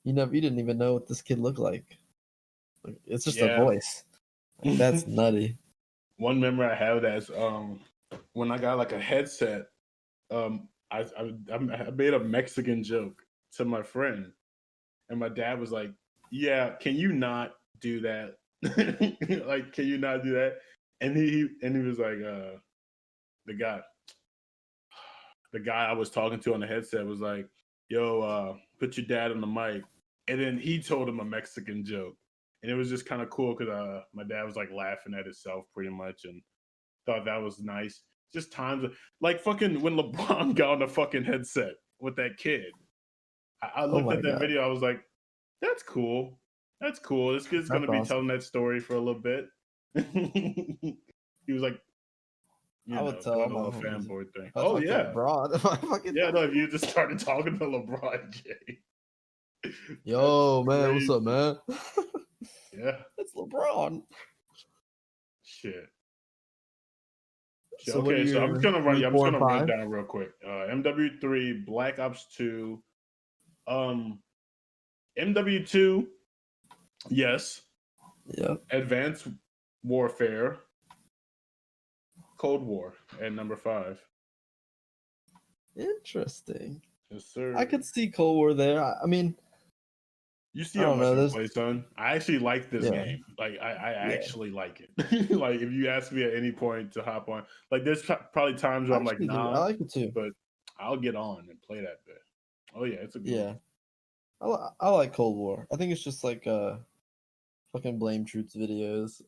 you didn't even know what this kid looked like. It's just a voice. Like, that's nutty. One memory I have that's when I got like a headset, I made a Mexican joke to my friend, and my dad was like, "Yeah, can you not do that? Like, can you not do that? And he was like, the guy I was talking to on the headset was like, yo, put your dad on the mic. And then he told him a Mexican joke. And it was just kind of cool because my dad was like laughing at himself pretty much and thought that was nice. Just times like fucking when LeBron got on the fucking headset with that kid. I Oh looked my at that god, video. I was like, that's cool. That's cool. This kid's going that's to be awesome. telling that story for a little bit. He was like, I would tell doing a my little homies fanboy thing. if I Oh, talk to yeah. LeBron. If I fucking Yeah, no, if you just started talking to LeBron James. yo That's man, what's up, crazy. man? Yeah, It's LeBron. shit. So what are Okay, so I'm just your gonna run. three, Yeah, I'm just four, and gonna run it five? down real quick. MW3, Black Ops 2, MW2. Yes, Yep. Advanced Warfare, Cold War at number 5. Interesting. Yes, sir. I could see Cold War there. I mean, You see I how don't much know. I There's play, son. I actually like this yeah, game. Like I yeah. actually like it. Like if you ask me at any point to hop on, like there's probably times I where I'm like, actually do. I nah, like it too. but I'll get on and play that bit. Oh yeah, it's a good Yeah, one. I like Cold War. I think it's just like fucking blame troops videos.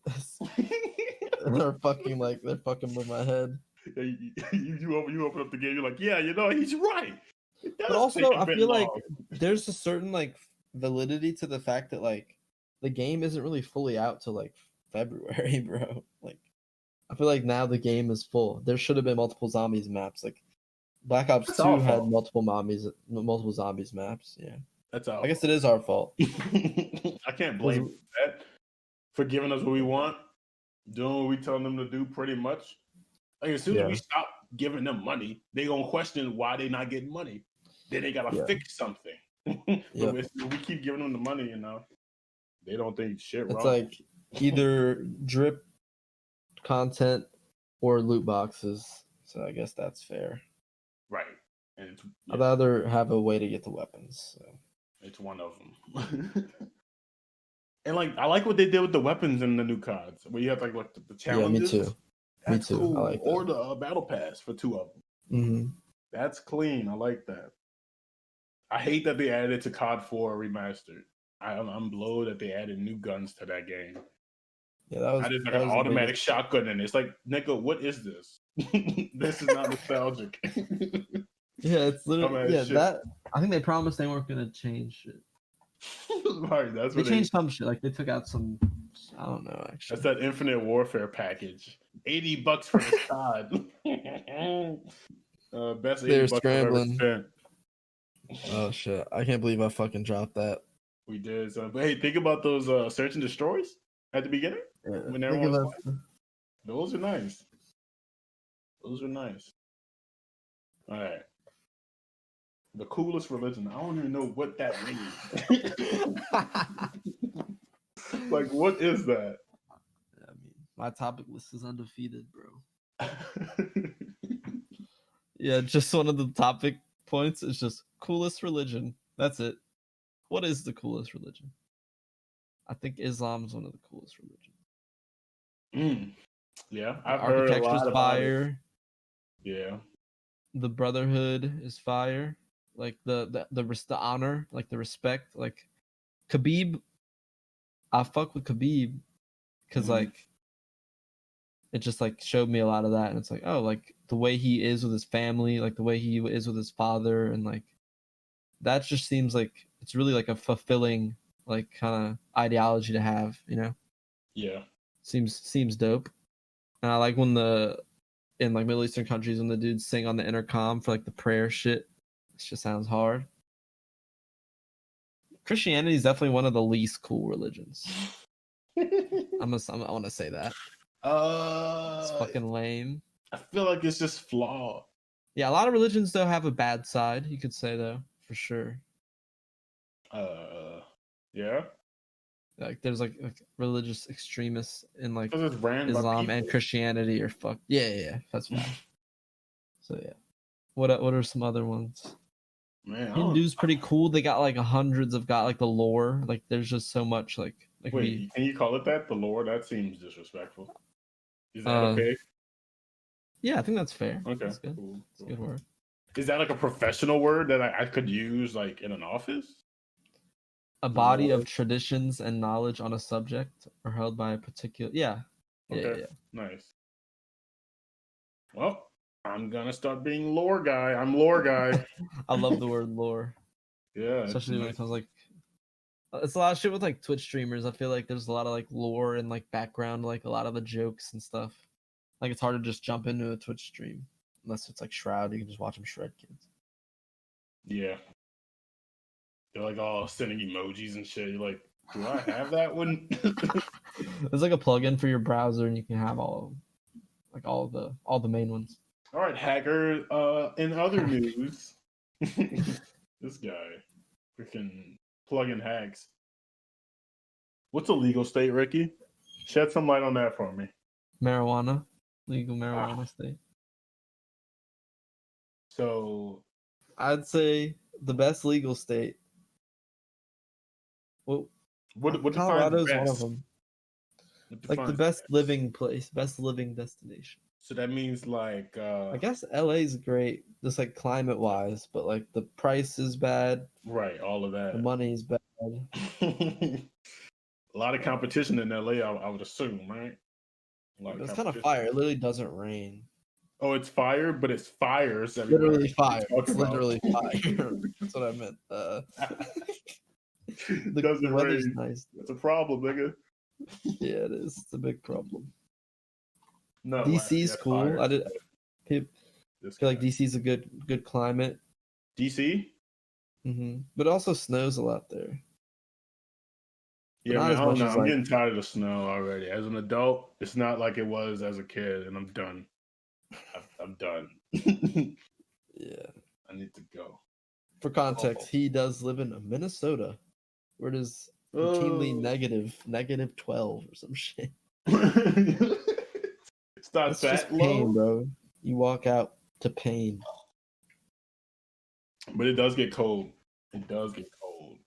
They're fucking with my head. You open up the game, you're like, yeah, he's right. It But does take also, a I bit feel like long. there's a certain like validity to the fact that like the game isn't really fully out till like February, bro. Like I feel like now the game is full. There should have been multiple zombies maps. Like Black Ops That's our 2 had fault. multiple zombies maps. Yeah. That's our I guess fault. it is our fault. I can't 'Cause blame that for giving us what we want, doing what we telling them to do pretty much. Like as soon as we yeah. stop giving them money, they gonna question why they not getting money. Then they gotta Yeah. fix something. But Yep. we keep giving them the money, they don't think shit It's wrong. like either drip content or loot boxes. So I guess that's fair. Right. And I'd rather have a way to get the weapons. So. it's one of them. And like I like what they did with the weapons in the new cards, where you have like the Yeah, me challenges. too. That's Me too. cool. I like Or that. the battle pass for 2 of them. Mm-hmm. That's clean. I like that. I hate that they added it to COD 4 remastered. I'm blowed that they added new guns to that game. Yeah, that was I just like that an was the automatic biggest. shotgun in it. It's like, nigga, what is this? This is not nostalgic. Yeah, it's literally Dumbass shit. that. I think they promised they weren't gonna change shit. Right, that's They what changed some shit. Like they took out some. I don't know actually. That's that Infinite Warfare package. $80 for this COD. Best They're $80 I've ever scrambling. spent. Oh shit! I can't believe I fucking dropped that. We did. So, but hey, think about those search and destroys at the beginning when everyone was playing. Those are nice. Those are nice. All right. The coolest religion. I don't even know what that means. Like, what is that? I mean, my topic list is undefeated, bro. Yeah, just one of the topic points is just coolest religion. That's it. What is the coolest religion? I think Islam's one of the coolest religions. Yeah, The I've heard a architecture's lot about it. fire. Yeah. The brotherhood is fire. Like the honor, like the respect. Like Khabib, I fuck with Khabib because like it just like showed me a lot of that, and it's like, oh, like the way he is with his family, like the way he is with his father, and like that just seems like it's really like a fulfilling like kind of ideology to have, you know? Yeah. Seems dope. And I like when in like Middle Eastern countries when the dudes sing on the intercom for like the prayer shit. It just sounds hard. Christianity is definitely one of the least cool religions. I want to say that. It's fucking lame. I feel like it's just flawed. Yeah, a lot of religions though have a bad side, you could say though, for sure. Yeah. Like there's like religious extremists in like Because it's ran by Islam people. and Christianity or fuck. Yeah, that's fine. So yeah. What are some other ones? Man, Hindu's pretty cool. They got like hundreds of got like the lore. Like there's just so much like It could be Wait, can you call it that? The lore? That seems disrespectful. Is that uh okay? yeah, I think that's fair. Okay, That's good. cool. It's a good word. Is that like a professional word that I could use like in an office? A The body lore? of traditions and knowledge on a subject or held by a particular Okay, yeah. nice. Well, I'm gonna start being lore guy. I'm lore guy. I love the word lore, Yeah, it's especially when nice. it comes like it's a lot of shit with like Twitch streamers. I feel like there's a lot of like lore and like background, like a lot of the jokes and stuff. Like it's hard to just jump into a Twitch stream unless it's like Shroud. You can just watch them shred kids. Yeah. They're like all sending emojis and shit. You're like, do I have that one? There's like a plugin for your browser, and you can have all the main ones. All right, hacker. In other news, this guy freaking plugging hacks. What's a legal state, Ricky? Shed some light on that for me. Marijuana, legal marijuana state. So I'd say the best legal state. Well, what defines Colorado's one of best? them. What Like the defines best living place, best living destination. So that means like I guess LA's great, just like climate wise, but like the price is bad, right, all of the that. money's bad. A lot of competition in LA, I would assume, right? A lot of It's kind of competition. fire. It literally doesn't rain. Oh, it's fire, but it's fires everywhere. Literally fire. Talk It's about. literally fire. That's what I meant. The Doesn't weather's rain. nice. It's a problem, nigga. Yeah, it is. It's a big problem. No, DC's cool. fire. I did. Feel This like guy. DC's a good climate. DC? But it also snows a lot there. Yeah, not man, as I don't much know. as I'm like getting tired of the snow already. As an adult, it's not like it was as a kid, and I'm done. I'm done. yeah. I need to go. For context, he does live in Minnesota, where it is routinely negative 12 or some shit. It's not That's that just low, pain, bro. You walk out to pain. but it does get cold. It does get cold.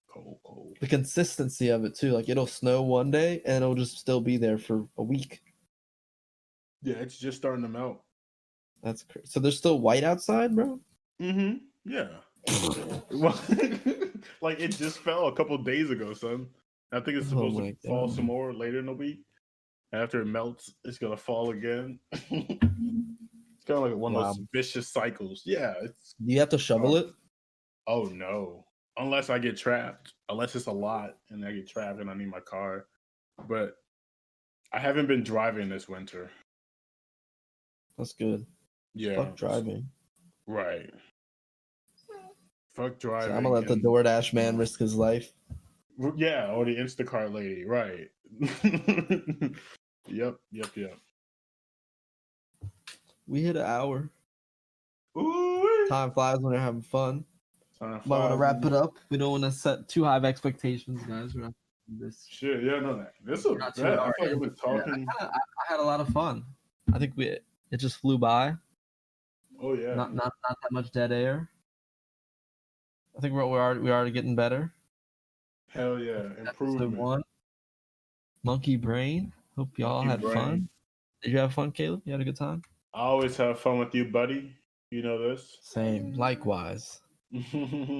The consistency of it too, like it'll snow one day and it'll just still be there for a week. Yeah, it's just starting to melt. That's crazy. So there's still white outside, bro? Mm-hmm. Yeah. Well, like it just fell a couple days ago, son. I think it's supposed to fall some more later in the week. After it melts, it's gonna fall again. It's kind of like one of those vicious cycles. Yeah. Do you have to shovel it? Oh no. Unless I get trapped. Unless it's a lot and I get trapped and I need my car. But I haven't been driving this winter. That's good. Yeah. Fuck driving. Right. Fuck driving. So I'm gonna let the DoorDash man risk his life. Yeah, or the Instacart lady, right. Yep. We hit an hour. Ooh. Time flies when they're having fun. Might want to wrap it up. We don't want to set too high of expectations, guys. We're not this. Shit, yeah, no, this is. I feel like I've been talking. I had a lot of fun. I think it just flew by. Oh yeah. Not that much dead air. I think we're already getting better. Hell yeah, improvement. Episode 1. Monkey Brain. Hope y'all had fun. Did you have fun, Caleb? You had a good time? I always have fun with you, buddy. You know this. Same. Likewise.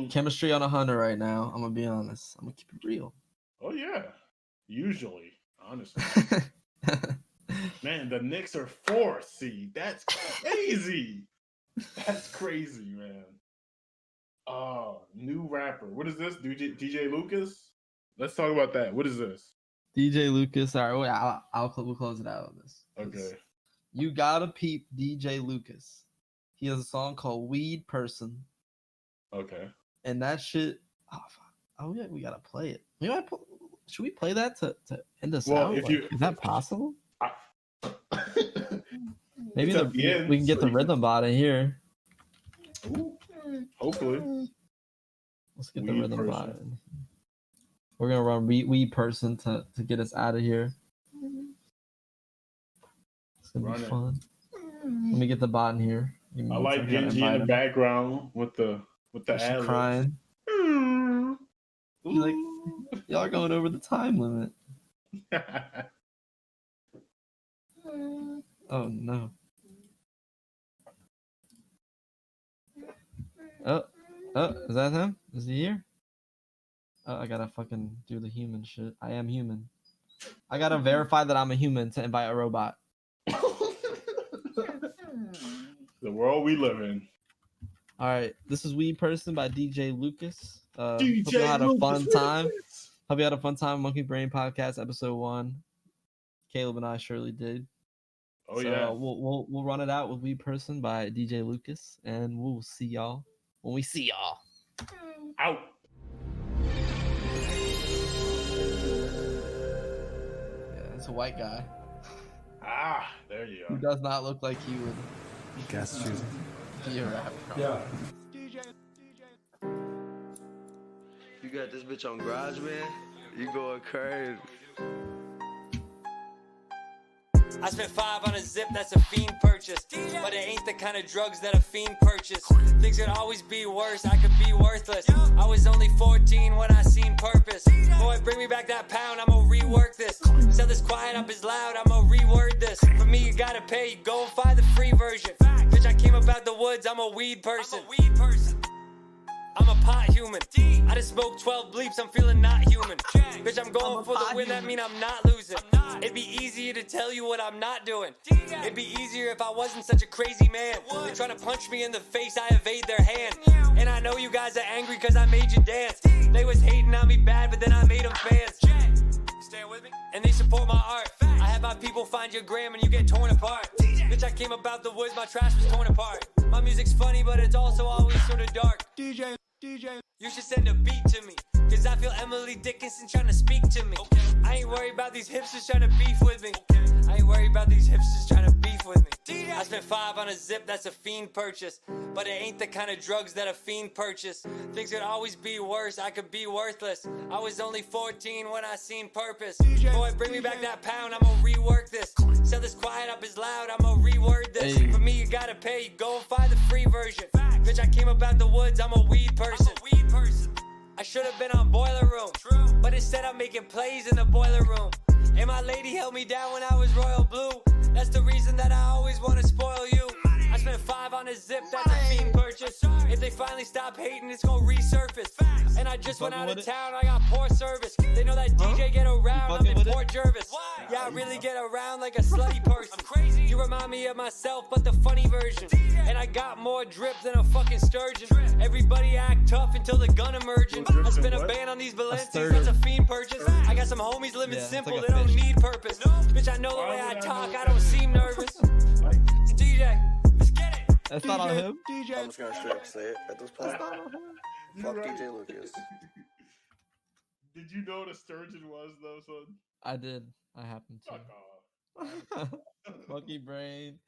Chemistry on 100 right now. I'm gonna be honest. I'm gonna keep it real. Oh yeah. Usually, honestly. Man, the Knicks are 4th seed. That's crazy. That's crazy, man. New rapper. What is this? DJ Lucas? Let's talk about that. What is this? DJ Lucas. All right, we'll close it out on this. Okay. You gotta peep DJ Lucas. He has a song called Weed Person. Okay. And that shit. Oh yeah, we gotta play it. Should we play that to end us out? Is that possible? Maybe we can get the rhythm bot in here. Ooh, hopefully. Let's get the rhythm bot in. We're gonna run Weed Person to get us out of here. It's gonna be fun. Let me get the bot in here. I like Genji in the background with the ad crying. Like, y'all are going over the time limit. Oh no. Oh, is that him? Is he here? Oh, I gotta fucking do the human shit. I am human. I gotta verify that I'm a human to invite a robot. The world we live in. All right, this is Weed Person by DJ Lucas. Hope DJ you had a fun Lucas, time. Hope you had a fun time. Monkey Brain Podcast, episode 1. Caleb and I surely did. Oh so yeah. We'll run it out with Weed Person by DJ Lucas, and we'll see y'all when we see y'all. Out. Yeah, it's a white guy. Ah, there you Who are. does not look like he would Gas choosing. be a rapper. Yeah. You got this bitch on Garage, man? You going crazy. I spent 5 on a zip, that's a fiend purchase. But it ain't the kind of drugs that a fiend purchase. Things could always be worse, I could be worthless. I was only 14 when I seen purpose. Boy, bring me back that pound, I'ma rework this. Sell this quiet up is loud, I'ma reword this. For me, you gotta pay, you go and find the free version. Bitch, I came up out the woods, I'm a weed person. I'm a pot human. I just smoked 12 bleeps, I'm feeling not human. Bitch, I'm going for the win, that mean I'm not losing. It'd be easier to tell you what I'm not doing. It'd be easier if I wasn't such a crazy man. They're trying to punch me in the face, I evade their hand. And I know you guys are angry cause I made you dance. They was hating on me bad, but then I made them fans. Staying with me? And they support my art. I had my people find your gram and you get torn apart. Bitch, I came up out the woods, my trash was torn apart. My music's funny, but it's also always sort of dark. DJ, you should send a beat to me, cause I feel Emily Dickinson trying to speak to me. I ain't worried about these hipsters trying to beef with me. I ain't worried about these hipsters trying to beef with me. I spent 5 on a zip, that's a fiend purchase. But it ain't the kind of drugs that a fiend purchase. Things could always be worse, I could be worthless. I was only 14 when I seen purpose. Boy, bring me back that pound, I'ma rework this. Sell this quiet up is loud, I'ma reword this. For me, you gotta pay, you go and find the free version. Bitch, I came up out the woods, I'm a weed person. I should have been on Boiler Room, but instead I'm making plays in the boiler room. And my lady held me down when I was royal blue. That's the reason that I always want to spoil you. I spent 5 on a zip, that's a fiend purchase. If they finally stop hating, it's gonna resurface. And I just went out of town, I got poor service. They know that DJ get around, I'm in Port Jervis. Yeah, I really get around like a slutty person. You remind me of myself, but the funny version. And I got more drip than a fucking sturgeon. Everybody act tough until the gun emerging. I spent a band on these Balenci's, that's a fiend purchase. I got some homies living simple, they don't need purpose. Bitch, I know the way I talk, I don't seem nervous. It's DJ, let's get it. That's not on him. I'm just gonna straight up say it at this point. Fuck right. DJ Lucas. Did you know what a sturgeon was though, son? I did. I happened to. Fuck off. Monkey Brain.